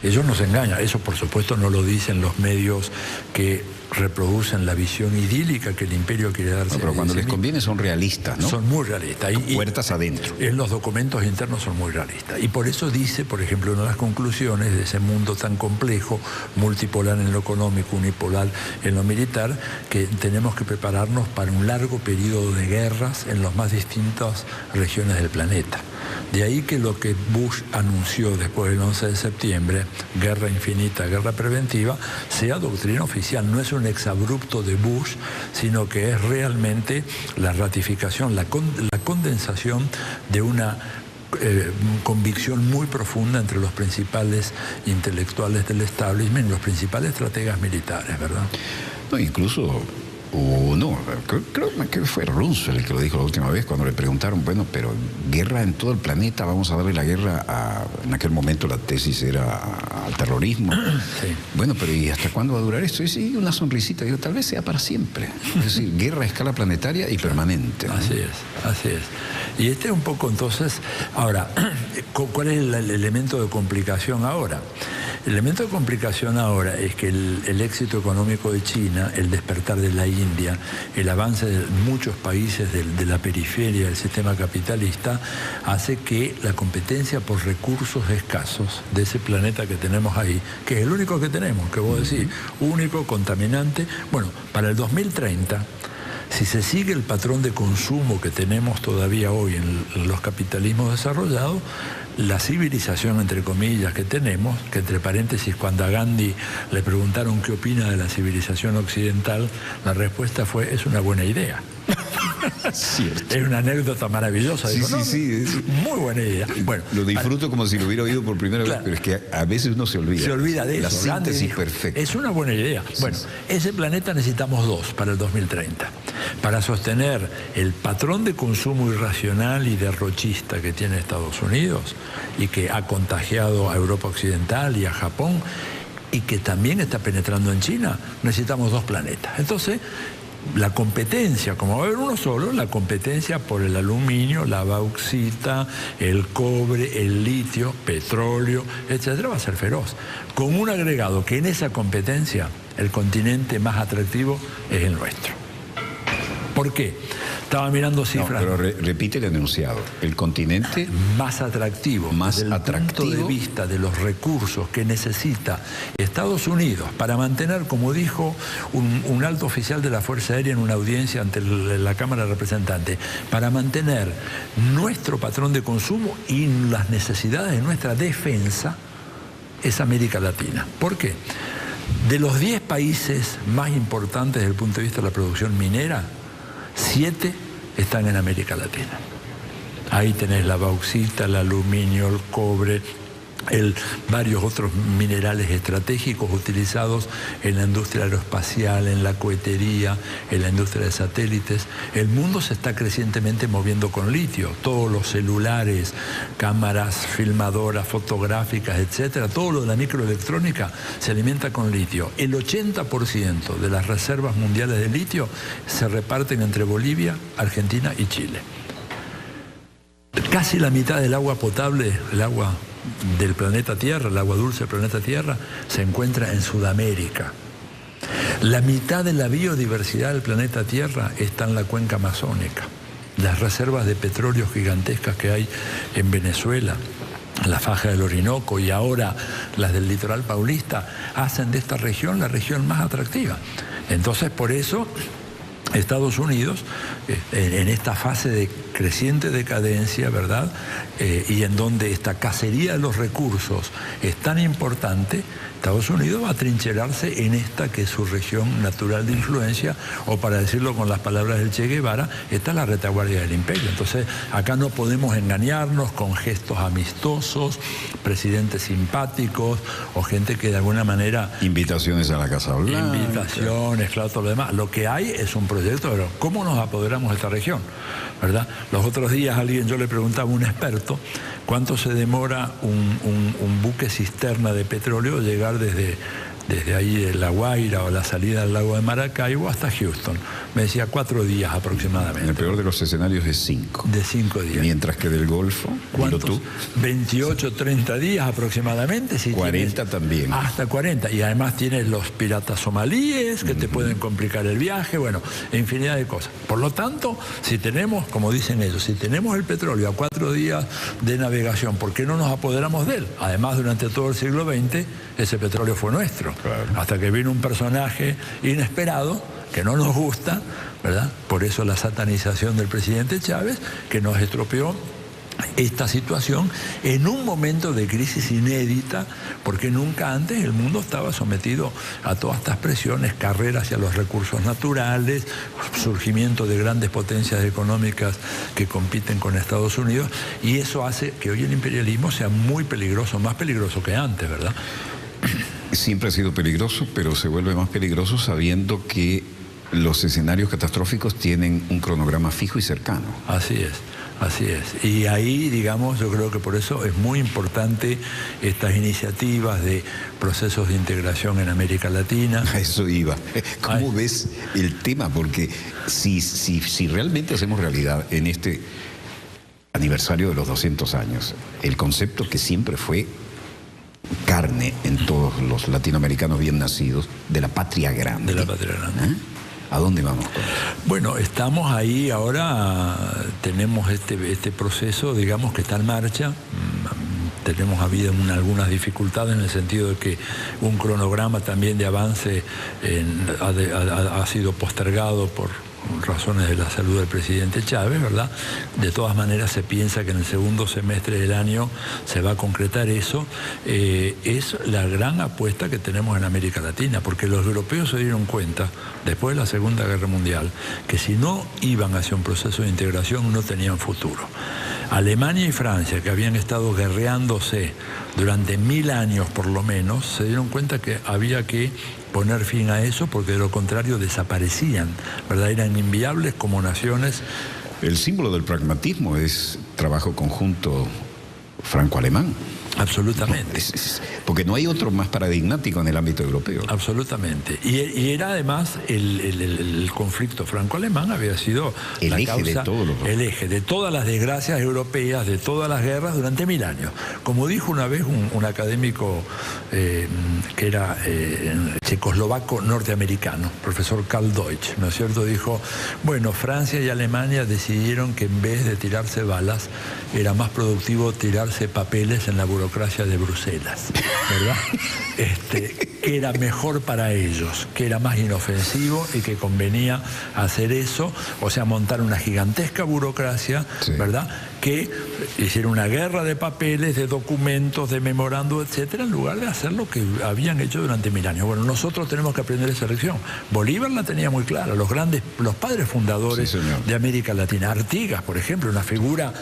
Ellos nos engañan, eso por supuesto no lo dicen los medios que reproducen la visión idílica que el imperio quiere darse. No, pero cuando les conviene son realistas, ¿no? Son muy realistas. Y puertas adentro. En los documentos internos son muy realistas. Y por eso dice, por ejemplo, una de las conclusiones de ese mundo tan complejo, multipolar en lo económico, unipolar en lo militar, que tenemos que prepararnos para un largo periodo de guerras en las más distintas regiones del planeta. De ahí que lo que Bush anunció después del 11 de septiembre, guerra infinita, guerra preventiva, sea doctrina oficial. No es un exabrupto de Bush, sino que es realmente la ratificación, la condensación de una convicción muy profunda entre los principales intelectuales del establishment, los principales estrategas militares, ¿verdad? No, incluso... no, creo que fue Roosevelt el que lo dijo la última vez cuando le preguntaron, bueno, pero guerra en todo el planeta, vamos a darle la guerra en aquel momento la tesis era al terrorismo. Sí. Bueno, pero ¿y hasta cuándo va a durar esto? Y sí, una sonrisita, digo, tal vez sea para siempre. Es decir, guerra a escala planetaria y permanente, ¿no? Así es, así es. Y este es un poco entonces, ahora, ¿cuál es el elemento de complicación ahora? El elemento de complicación ahora es que el éxito económico de China, el despertar de la India, el avance de muchos países de la periferia del sistema capitalista, hace que la competencia por recursos escasos de ese planeta que tenemos ahí, que es el único que tenemos, que vos decís, único, contaminante, bueno, para el 2030... Si se sigue el patrón de consumo que tenemos todavía hoy en los capitalismos desarrollados, la civilización, entre comillas, que tenemos, que entre paréntesis, cuando a Gandhi le preguntaron qué opina de la civilización occidental, la respuesta fue, es una buena idea. Cierto. Es una anécdota maravillosa. Sí, digo, sí, no, sí. Muy buena idea. Bueno, lo disfruto como si lo hubiera oído por primera vez, pero es que a veces uno se olvida. Se olvida de eso. La síntesis dijo, perfecta. Es una buena idea. Bueno, ese planeta necesitamos 2 para el 2030. Para sostener el patrón de consumo irracional y derrochista que tiene Estados Unidos y que ha contagiado a Europa Occidental y a Japón y que también está penetrando en China, necesitamos 2 planetas. Entonces, la competencia, como va a haber uno solo, la competencia por el aluminio, la bauxita, el cobre, el litio, petróleo, etcétera, va a ser feroz. Con un agregado que en esa competencia el continente más atractivo es el nuestro. ¿Por qué? Estaba mirando cifras. No, pero repite el enunciado. El continente más atractivo, desde el punto de vista de los recursos que necesita Estados Unidos para mantener, como dijo un alto oficial de la Fuerza Aérea en una audiencia ante la Cámara de Representantes, para mantener nuestro patrón de consumo y las necesidades de nuestra defensa, es América Latina. ¿Por qué? De los 10 países más importantes desde el punto de vista de la producción minera, 7 están en América Latina. Ahí tenés la bauxita, el aluminio, el cobre, varios otros minerales estratégicos utilizados en la industria aeroespacial, en la cohetería, en la industria de satélites. El mundo se está crecientemente moviendo con litio. Todos los celulares, cámaras filmadoras, fotográficas, etcétera, todo lo de la microelectrónica se alimenta con litio. El 80% de las reservas mundiales de litio se reparten entre Bolivia, Argentina y Chile. Casi la mitad del agua potable, el agua del planeta Tierra, el agua dulce del planeta Tierra, se encuentra en Sudamérica. La mitad de la biodiversidad del planeta Tierra está en la cuenca amazónica. Las reservas de petróleo gigantescas que hay en Venezuela, la faja del Orinoco y ahora las del litoral paulista, hacen de esta región la región más atractiva. Entonces, por eso Estados Unidos, en esta fase de creciente decadencia, ¿verdad? Y en donde esta cacería de los recursos es tan importante, Estados Unidos va a trincherarse en esta que es su región natural de influencia, o para decirlo con las palabras del Che Guevara, esta es la retaguardia del imperio. Entonces, acá no podemos engañarnos con gestos amistosos, presidentes simpáticos o gente que de alguna manera... Invitaciones a la Casa Blanca. Invitaciones, claro, todo lo demás. Lo que hay es un proyecto, pero ¿cómo nos apoderamos de esta región? ¿Verdad? Los otros días yo le preguntaba a un experto cuánto se demora un buque cisterna de petróleo llegar desde ahí de La Guaira o la salida del lago de Maracaibo hasta Houston. Me decía 4 días aproximadamente. En el peor de los escenarios es 5. De 5 días. Mientras que del Golfo, ¿cuántos? 28, 30 días aproximadamente. Si 40 también. Hasta 40. Y además tienes los piratas somalíes que te pueden complicar el viaje, bueno, infinidad de cosas. Por lo tanto, si tenemos, como dicen ellos, si tenemos el petróleo a 4 días de navegación, ¿por qué no nos apoderamos de él? Además, durante todo el siglo XX, ese petróleo fue nuestro. Claro. Hasta que vino un personaje inesperado que no nos gusta, ¿verdad? Por eso la satanización del presidente Chávez, que nos estropeó esta situación en un momento de crisis inédita, porque nunca antes el mundo estaba sometido a todas estas presiones, carreras hacia los recursos naturales, surgimiento de grandes potencias económicas que compiten con Estados Unidos, y eso hace que hoy el imperialismo sea muy peligroso, más peligroso que antes, ¿verdad? Siempre ha sido peligroso, pero se vuelve más peligroso sabiendo que los escenarios catastróficos tienen un cronograma fijo y cercano. Así es. Así es. Y ahí, digamos, yo creo que por eso es muy importante estas iniciativas de procesos de integración en América Latina. A eso iba. ¿Cómo ves el tema? Porque si realmente hacemos realidad en este aniversario de los 200 años, el concepto que siempre fue carne en todos los latinoamericanos bien nacidos, de la patria grande. De la patria grande. ¿A dónde vamos con eso? Bueno, estamos ahí ahora, tenemos este proceso, digamos, que está en marcha. Tenemos habido algunas dificultades en el sentido de que un cronograma también de avance ha sido postergado por razones de la salud del presidente Chávez, ¿verdad? De todas maneras se piensa que en el segundo semestre del año se va a concretar eso. Es la gran apuesta que tenemos en América Latina, porque los europeos se dieron cuenta, después de la Segunda Guerra Mundial, que si no iban hacia un proceso de integración no tenían futuro. Alemania y Francia, que habían estado guerreándose durante 1000 años por lo menos, se dieron cuenta que había que poner fin a eso, porque de lo contrario desaparecían, ¿verdad? Eran inviables como naciones. El símbolo del pragmatismo es trabajo conjunto franco-alemán. Absolutamente. Porque no hay otro más paradigmático en el ámbito europeo. Absolutamente. Y era además el conflicto franco-alemán había sido el eje de todos los... el eje de todas las desgracias europeas, de todas las guerras durante 1000 años. Como dijo una vez un académico que era checoslovaco norteamericano, profesor Karl Deutsch, ¿no es cierto? Dijo, bueno, Francia y Alemania decidieron que en vez de tirarse balas, era más productivo tirarse papeles en la burocracia de Bruselas, ¿verdad? Que era mejor para ellos, que era más inofensivo y que convenía hacer eso, o sea, montar una gigantesca burocracia, sí, ¿verdad?, que hiciera una guerra de papeles, de documentos, de memorando, etcétera, en lugar de hacer lo que habían hecho durante 1000 años. Bueno, nosotros tenemos que aprender esa lección. Bolívar la tenía muy clara, los padres fundadores, sí, de América Latina. Artigas, por ejemplo, una figura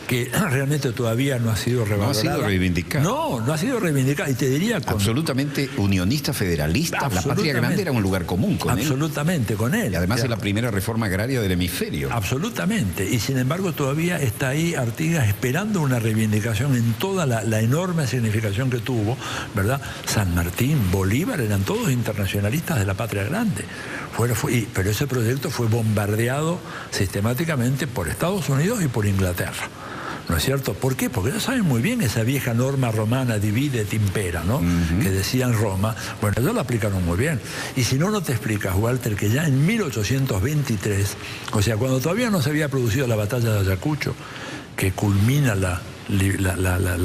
que realmente todavía no ha sido revalorada. No ha sido reivindicada. No ha sido reivindicada. Y te diría... Absolutamente unionista, federalista. La patria grande era un lugar común con él. Absolutamente, con él. Y además es la primera reforma agraria del hemisferio. Absolutamente. Y sin embargo todavía está ahí Artigas esperando una reivindicación en toda la enorme significación que tuvo, ¿verdad? San Martín, Bolívar, eran todos internacionalistas de la patria grande. Pero ese proyecto fue bombardeado sistemáticamente por Estados Unidos y por Inglaterra. ¿No es cierto? ¿Por qué? Porque ellos saben muy bien esa vieja norma romana, divide et impera, ¿no? Que decía en Roma. Bueno, ellos la aplicaron muy bien. Y si no, no te explicas, Walter, que ya en 1823, o sea, cuando todavía no se había producido la batalla de Ayacucho, que culmina la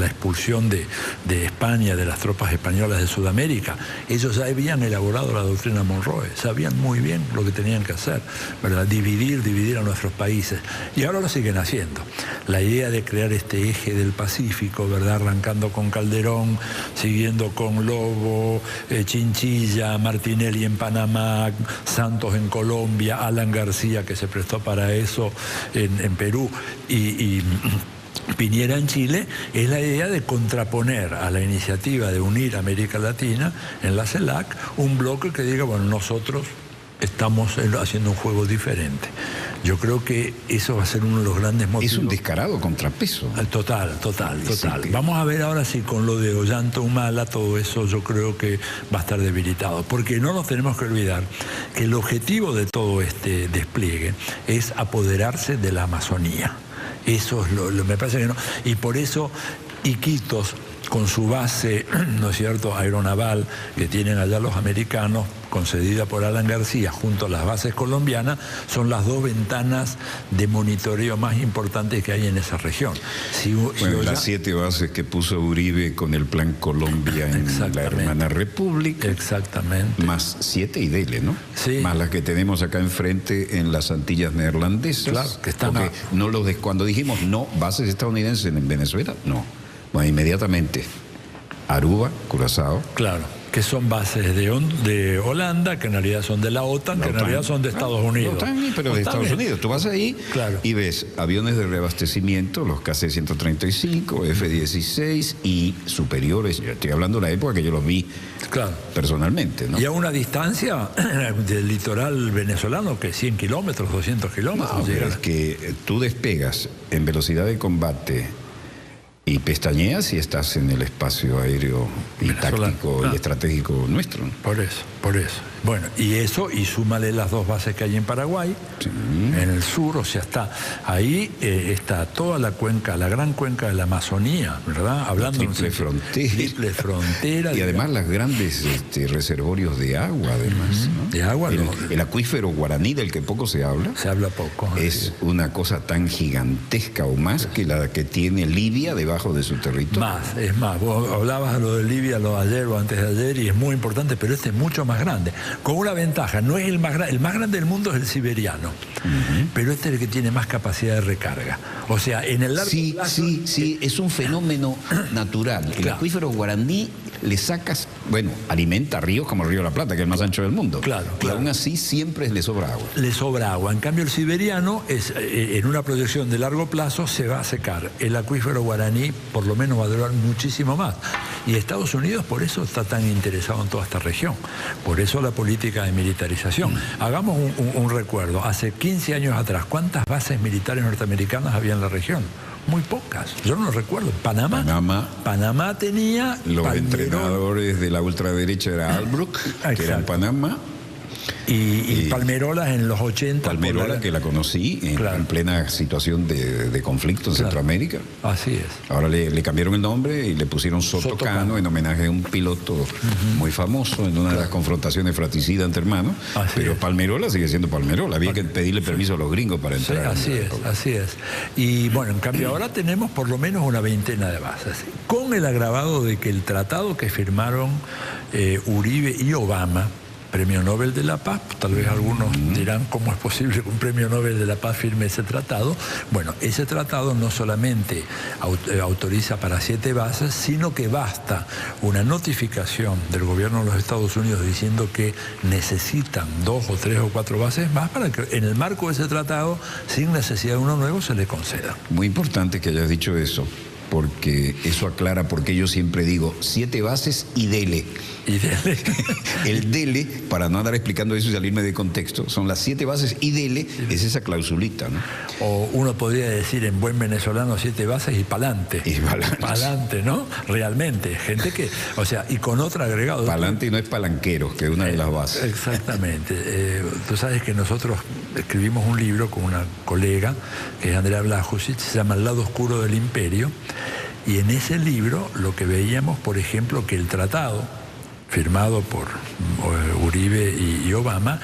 expulsión de España, de las tropas españolas de Sudamérica, ellos ya habían elaborado la doctrina Monroe, sabían muy bien lo que tenían que hacer, ¿verdad? Dividir a nuestros países. Y ahora lo siguen haciendo. La idea de crear este eje del Pacífico, ¿verdad? Arrancando con Calderón, siguiendo con Lobo, Chinchilla, Martinelli en Panamá, Santos en Colombia, Alan García, que se prestó para eso en Perú, y Piñera en Chile, es la idea de contraponer a la iniciativa de unir a América Latina en la CELAC un bloque que diga, bueno, nosotros estamos haciendo un juego diferente. Yo creo que eso va a ser uno de los grandes motivos. Es un descarado contrapeso. Total. Vamos a ver ahora si con lo de Ollanta Humala todo eso yo creo que va a estar debilitado. Porque no nos tenemos que olvidar que el objetivo de todo este despliegue es apoderarse de la Amazonía. Eso es me parece que no. Y por eso Iquitos, con su base, ¿no es cierto?, aeronaval que tienen allá los americanos, concedida por Alan García, junto a las bases colombianas, son las dos ventanas de monitoreo más importantes que hay en esa región. Las 7 bases que puso Uribe con el Plan Colombia en la hermana República. Exactamente. Más 7 y dele, ¿no? Sí. Más las que tenemos acá enfrente en las Antillas Neerlandesas. Claro, que están... Porque cuando dijimos no, bases estadounidenses en Venezuela, no. Bueno, inmediatamente, Aruba, Curazao. Claro, que son bases de Holanda, que en realidad son de la OTAN, que en realidad son de Estados Unidos. Pero de Estados Unidos. Tú vas ahí, claro, y ves aviones de reabastecimiento, los KC-135, F-16 y superiores. Yo estoy hablando de la época que yo los vi, claro, personalmente, ¿no? Y a una distancia del litoral venezolano, que 100 kilómetros, 200 kilómetros. No, pero es que tú despegas en velocidad de combate y pestañeas y estás en el espacio aéreo y táctico y estratégico nuestro. Por eso. Bueno, y eso, y súmale las dos bases que hay en Paraguay, sí, en el sur, o sea, está toda la cuenca, la gran cuenca de la Amazonía, ¿verdad? Hablando de triple frontera. Y además las grandes reservorios de agua, además, ¿no? De agua. El acuífero guaraní, del que poco se habla. Se habla poco. Es una cosa tan gigantesca o más que la que tiene Libia debajo de su territorio. Es más. Vos hablabas de lo de Libia ayer o antes de ayer, y es muy importante, pero este es mucho más grande. Con una ventaja, no es el más grande del mundo, es el siberiano, pero este es el que tiene más capacidad de recarga. O sea, en el largo plazo... Sí, es un fenómeno natural. El acuífero guaraní le sacas, alimenta ríos como el río de la Plata, que es el más ancho del mundo. Claro. Y aún así siempre le sobra agua. Le sobra agua. En cambio, el siberiano, en una proyección de largo plazo, se va a secar. El acuífero guaraní, por lo menos, va a durar muchísimo más. Y Estados Unidos, por eso, está tan interesado en toda esta región. Por eso la política de militarización. Hagamos un recuerdo. Hace 15 años atrás, ¿cuántas bases militares norteamericanas había en la región? muy pocas. Yo no recuerdo. Panamá tenía... Los Palmerola. entrenadores de la ultraderecha era Albrook, que era en Panamá. Y Palmerola en los 80. Palmerola, que la conocí en plena situación de conflicto en Centroamérica. Así es. Ahora le cambiaron el nombre y le pusieron Soto Cano en homenaje a un piloto muy famoso en una de las confrontaciones fratricidas entre hermanos. Pero Palmerola sigue siendo Palmerola. Había que pedirle permiso a los gringos para entrar. Sí, así es. Y bueno, en cambio ahora tenemos por lo menos una veintena de bases. Con el agravado de que el tratado que firmaron Uribe y Obama, Premio Nobel de la Paz, tal vez algunos dirán cómo es posible que un Premio Nobel de la Paz firme ese tratado. Bueno, ese tratado no solamente autoriza para 7 bases, sino que basta una notificación del gobierno de los Estados Unidos diciendo que necesitan 2 o 3 o 4 bases más para que en el marco de ese tratado, sin necesidad de uno nuevo, se le conceda. Muy importante que hayas dicho eso, porque eso aclara por qué yo siempre digo 7 bases y dele. El dele, para no andar explicando eso y salirme de contexto, son las 7 bases y dele es esa clausulita, ¿no? O uno podría decir en buen venezolano 7 bases y pa'lante. Y pa'lante, ¿no? Realmente, gente que, o sea, y con otro agregado. Pa'lante y no es palanquero, que es una de las bases. Exactamente. Tú sabes que nosotros escribimos un libro con una colega, que es Andrea Blachowicz, se llama El lado oscuro del imperio, y en ese libro lo que veíamos, por ejemplo, que el tratado firmado por Uribe y Obama,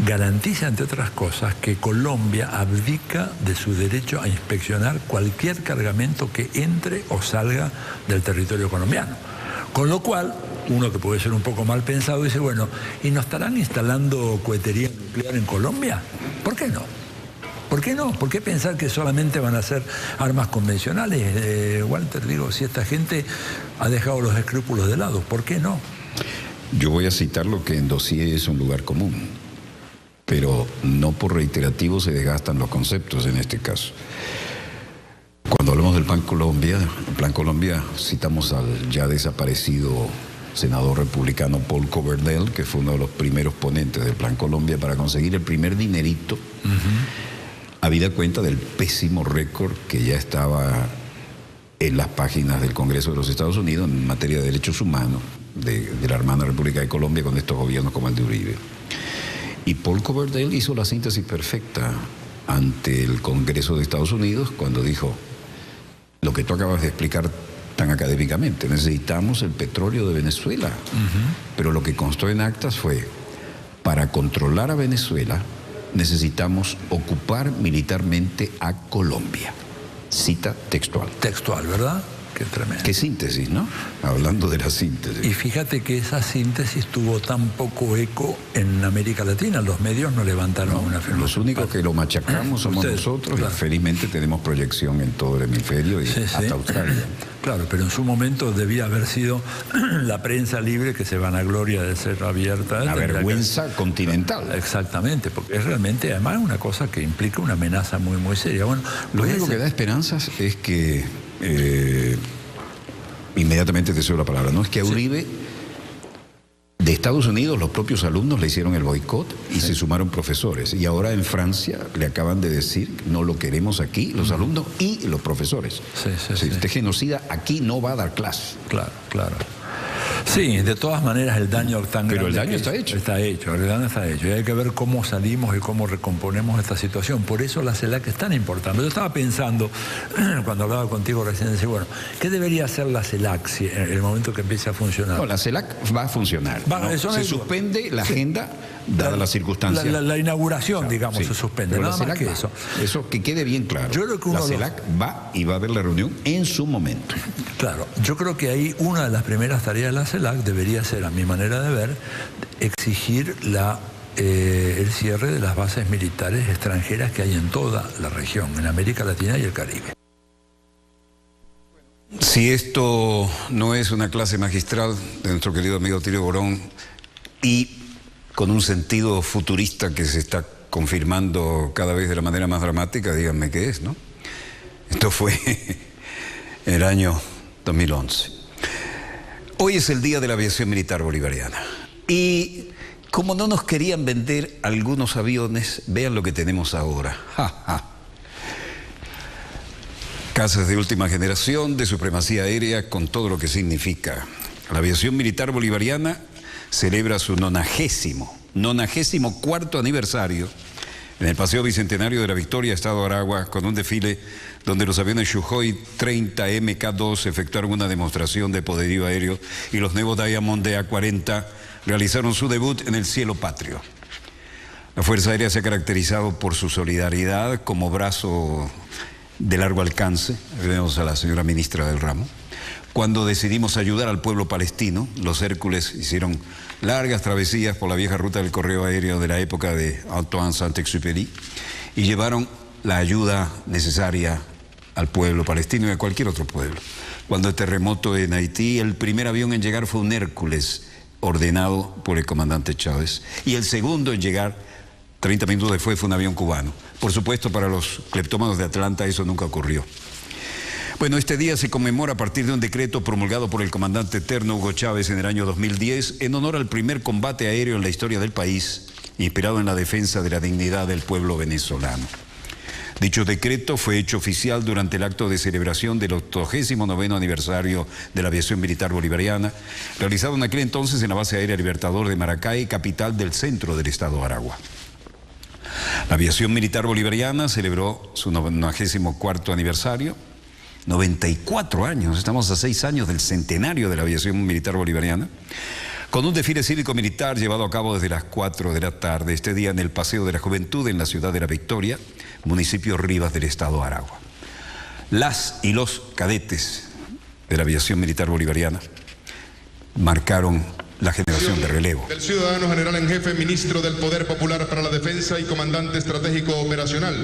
garantiza, entre otras cosas, que Colombia abdica de su derecho a inspeccionar cualquier cargamento que entre o salga del territorio colombiano. Con lo cual, uno que puede ser un poco mal pensado dice, bueno, ¿y nos estarán instalando cohetería nuclear en Colombia? ¿Por qué no? ¿Por qué no? ¿Por qué pensar que solamente van a ser armas convencionales? Walter, digo, si esta gente ha dejado los escrúpulos de lado, ¿por qué no? Yo voy a citar lo que en dossier es un lugar común, pero no por reiterativo se desgastan los conceptos en este caso. Cuando hablamos del Plan Colombia, citamos al ya desaparecido senador republicano Paul Coverdell, que fue uno de los primeros ponentes del Plan Colombia para conseguir el primer dinerito, habida cuenta del pésimo récord que ya estaba en las páginas del Congreso de los Estados Unidos en materia de derechos humanos de la hermana República de Colombia con estos gobiernos como el de Uribe. Y Paul Coverdell hizo la síntesis perfecta ante el Congreso de Estados Unidos cuando dijo lo que tú acabas de explicar tan académicamente: necesitamos el petróleo de Venezuela. Pero lo que constó en actas fue: para controlar a Venezuela necesitamos ocupar militarmente a Colombia. Cita textual. Textual, ¿verdad? Qué tremendo. Qué síntesis, ¿no? Hablando de la síntesis. Y fíjate que esa síntesis tuvo tan poco eco en América Latina. Los medios no levantaron una afirmación. Los únicos que lo machacamos somos nosotros, claro. Y felizmente tenemos proyección en todo el hemisferio y hasta Australia. Claro, pero en su momento debía haber sido la prensa libre, que se vanagloria de ser abierta. La vergüenza continental. Exactamente, porque es realmente además una cosa que implica una amenaza muy, muy seria. Bueno, lo único que da esperanzas es que, inmediatamente te cedo la palabra, ¿no? Es que a Uribe, de Estados Unidos, los propios alumnos le hicieron el boicot y se sumaron profesores. Y ahora en Francia le acaban de decir, no lo queremos aquí, los alumnos y los profesores. Este genocida aquí no va a dar clase. Claro, claro. Sí, de todas maneras el daño tan grande. Pero el daño está hecho. Está hecho, el daño está hecho. Y hay que ver cómo salimos y cómo recomponemos esta situación. Por eso la CELAC es tan importante. Yo estaba pensando, cuando hablaba contigo recién, decía, bueno, ¿qué debería hacer la CELAC si en el momento que empiece a funcionar? No, la CELAC va a funcionar. Se suspende la agenda, dadas las circunstancias. La inauguración, digamos, se suspende. Pero nada más que eso. Eso que quede bien claro. Yo creo que la CELAC va y va a haber la reunión en su momento. Claro, yo creo que ahí una de las primeras tareas de la CELAC debería ser, a mi manera de ver, exigir el cierre de las bases militares extranjeras que hay en toda la región, en América Latina y el Caribe. Si esto no es una clase magistral de nuestro querido amigo Tirio Borón y con un sentido futurista que se está confirmando cada vez de la manera más dramática, díganme qué es, ¿no? Esto fue en el año 2011. Hoy es el Día de la Aviación Militar Bolivariana. Y como no nos querían vender algunos aviones, vean lo que tenemos ahora. Casas de última generación, de supremacía aérea, con todo lo que significa. La aviación militar bolivariana celebra su 94º aniversario en el Paseo Bicentenario de la Victoria, Estado Aragua, con un desfile donde los aviones Sukhoi 30 MK2 efectuaron una demostración de poderío aéreo y los nuevos Diamond DA-40 realizaron su debut en el cielo patrio. La Fuerza Aérea se ha caracterizado por su solidaridad como brazo de largo alcance. Vemos a la señora ministra del ramo. Cuando decidimos ayudar al pueblo palestino, los Hércules hicieron largas travesías por la vieja ruta del correo aéreo de la época de Antoine Saint-Exupéry y llevaron la ayuda necesaria al pueblo palestino y a cualquier otro pueblo. Cuando el terremoto en Haití, el primer avión en llegar fue un Hércules ordenado por el comandante Chávez, y el segundo en llegar 30 minutos después fue un avión cubano. Por supuesto, para los cleptómanos de Atlanta eso nunca ocurrió. Bueno, este día se conmemora a partir de un decreto promulgado por el comandante eterno Hugo Chávez en el año 2010 en honor al primer combate aéreo en la historia del país, inspirado en la defensa de la dignidad del pueblo venezolano. Dicho decreto fue hecho oficial durante el acto de celebración del 89º aniversario de la aviación militar bolivariana, realizado en aquel entonces en la base aérea Libertador de Maracay, capital del centro del estado Aragua. La aviación militar bolivariana celebró su 94º aniversario, 94 años, estamos a 6 años del centenario de la aviación militar bolivariana, con un desfile cívico-militar llevado a cabo desde las 4 de la tarde, este día en el Paseo de la Juventud en la ciudad de La Victoria, municipio Rivas del estado Aragua. Las y los cadetes de la aviación militar bolivariana marcaron la generación de relevo. El ciudadano general en jefe, ministro del Poder Popular para la Defensa y comandante estratégico operacional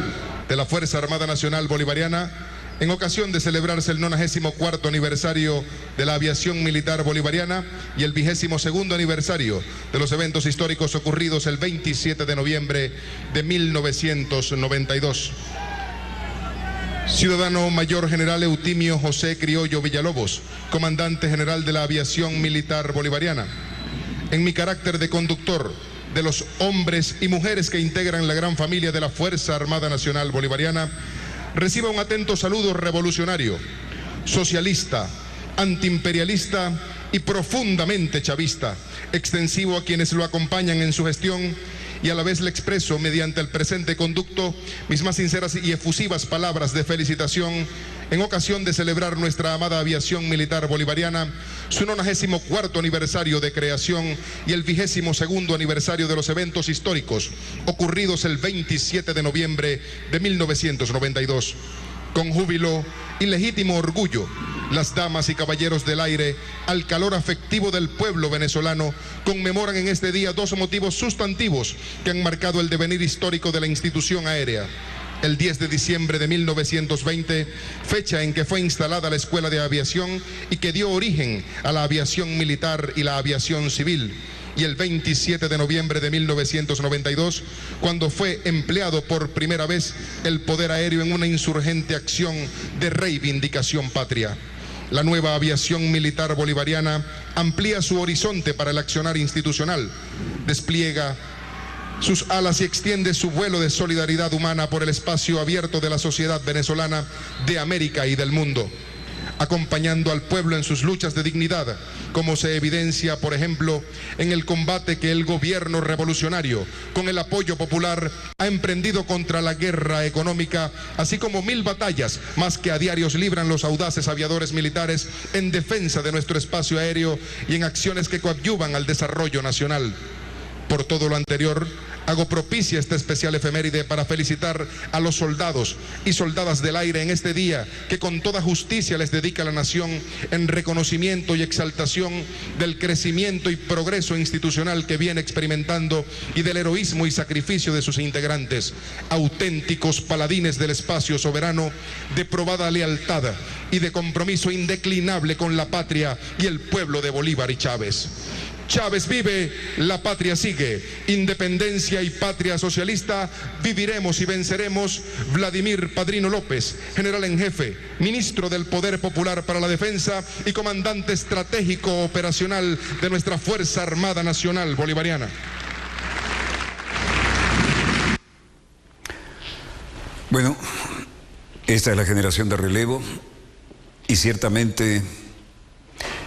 de la Fuerza Armada Nacional Bolivariana, en ocasión de celebrarse el 94º aniversario de la aviación militar bolivariana y el 22º aniversario de los eventos históricos ocurridos el 27 de noviembre de 1992. Ciudadano Mayor General Eutimio José Criollo Villalobos, comandante general de la aviación militar bolivariana. En mi carácter de conductor de los hombres y mujeres que integran la gran familia de la Fuerza Armada Nacional Bolivariana, reciba un atento saludo revolucionario, socialista, antiimperialista y profundamente chavista, extensivo a quienes lo acompañan en su gestión, y a la vez le expreso mediante el presente conducto mis más sinceras y efusivas palabras de felicitación en ocasión de celebrar nuestra amada aviación militar bolivariana, su 94º aniversario de creación y el 22º aniversario de los eventos históricos ocurridos el 27 de noviembre de 1992. Con júbilo y legítimo orgullo, las damas y caballeros del aire, al calor afectivo del pueblo venezolano, conmemoran en este día dos motivos sustantivos que han marcado el devenir histórico de la institución aérea. El 10 de diciembre de 1920, fecha en que fue instalada la Escuela de Aviación y que dio origen a la aviación militar y la aviación civil. Y el 27 de noviembre de 1992, cuando fue empleado por primera vez el poder aéreo en una insurgente acción de reivindicación patria. La nueva aviación militar bolivariana amplía su horizonte para el accionar institucional, despliega sus alas y extiende su vuelo de solidaridad humana por el espacio abierto de la sociedad venezolana, de América y del mundo, acompañando al pueblo en sus luchas de dignidad, como se evidencia, por ejemplo, en el combate que el gobierno revolucionario, con el apoyo popular, ha emprendido contra la guerra económica, así como 1000 batallas más que a diarios libran los audaces aviadores militares en defensa de nuestro espacio aéreo y en acciones que coadyuvan al desarrollo nacional. Por todo lo anterior, hago propicia esta especial efeméride para felicitar a los soldados y soldadas del aire en este día que con toda justicia les dedica la nación en reconocimiento y exaltación del crecimiento y progreso institucional que viene experimentando y del heroísmo y sacrificio de sus integrantes, auténticos paladines del espacio soberano, de probada lealtad y de compromiso indeclinable con la patria y el pueblo de Bolívar y Chávez. Chávez vive, la patria sigue. Independencia y patria socialista, viviremos y venceremos. Vladimir Padrino López, general en jefe, ministro del Poder Popular para la Defensa y comandante estratégico operacional de nuestra Fuerza Armada Nacional Bolivariana. Bueno, Esta es la generación de relevo y ciertamente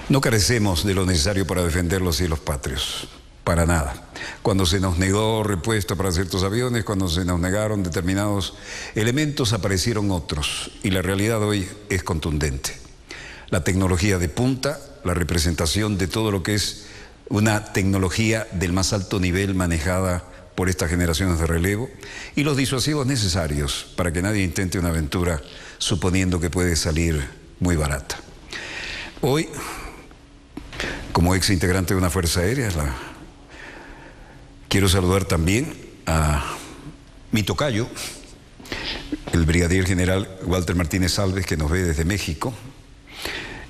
no carecemos de lo necesario para defender los cielos patrios, para nada. Cuando se nos negó repuesto para ciertos aviones, cuando se nos negaron determinados elementos, aparecieron otros y la realidad hoy es contundente. La tecnología de punta, la representación de todo lo que es una tecnología del más alto nivel manejada por estas generaciones de relevo y los disuasivos necesarios para que nadie intente una aventura suponiendo que puede salir muy barata. Hoy, como ex integrante de una fuerza aérea, quiero saludar también a mi tocayo, el brigadier general Walter Martínez Alves, que nos ve desde México,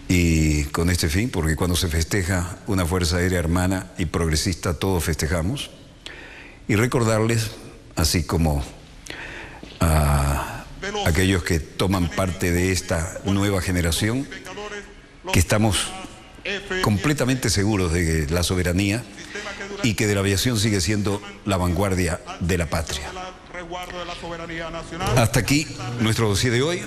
y con este fin, porque cuando se festeja una fuerza aérea hermana y progresista, todos festejamos, y recordarles, así como a aquellos que toman parte de esta nueva generación, que estamos completamente seguros de la soberanía y que de la aviación sigue siendo la vanguardia de la patria. Hasta aquí nuestro dossier de hoy.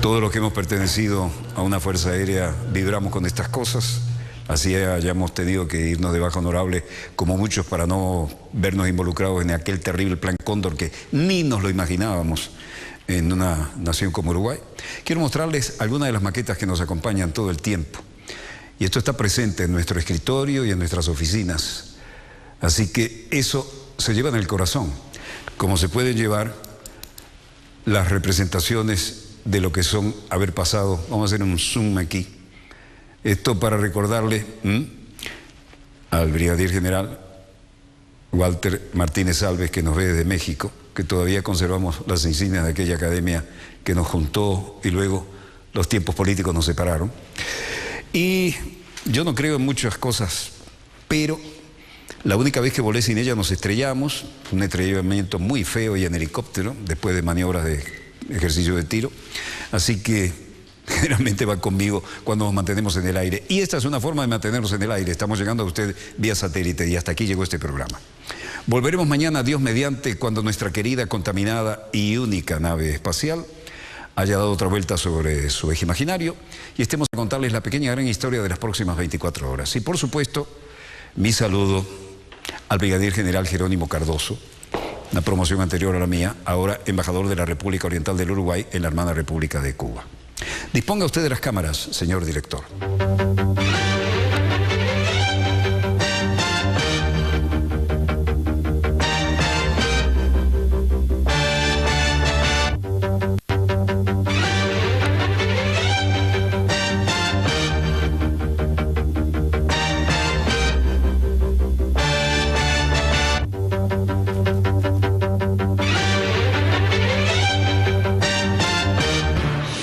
Todos los que hemos pertenecido a una fuerza aérea vibramos con estas cosas. Así hayamos tenido que irnos de baja honorable como muchos para no vernos involucrados en aquel terrible plan Cóndor que ni nos lo imaginábamos en una nación como Uruguay. Quiero mostrarles algunas de las maquetas que nos acompañan todo el tiempo. Y esto está presente en nuestro escritorio y en nuestras oficinas. Así que eso se lleva en el corazón, como se pueden llevar las representaciones de lo que son haber pasado. Vamos a hacer un zoom aquí. Esto para recordarle al brigadier general Walter Martínez Alves, que nos ve desde México, que todavía conservamos las insignias de aquella academia que nos juntó y luego los tiempos políticos nos separaron. Y yo no creo en muchas cosas, pero la única vez que volé sin ella nos estrellamos, un estrellamiento muy feo y en helicóptero, después de maniobras de ejercicio de tiro, así que generalmente va conmigo cuando nos mantenemos en el aire. Y esta es una forma de mantenernos en el aire. Estamos llegando a usted vía satélite y hasta aquí llegó este programa. Volveremos mañana, Dios mediante, cuando nuestra querida, contaminada y única nave espacial haya dado otra vuelta sobre su eje imaginario y estemos a contarles la pequeña gran historia de las próximas 24 horas. Y por supuesto, mi saludo al brigadier general Jerónimo Cardoso, una promoción anterior a la mía, ahora embajador de la República Oriental del Uruguay en la hermana República de Cuba. Disponga usted de las cámaras, señor director.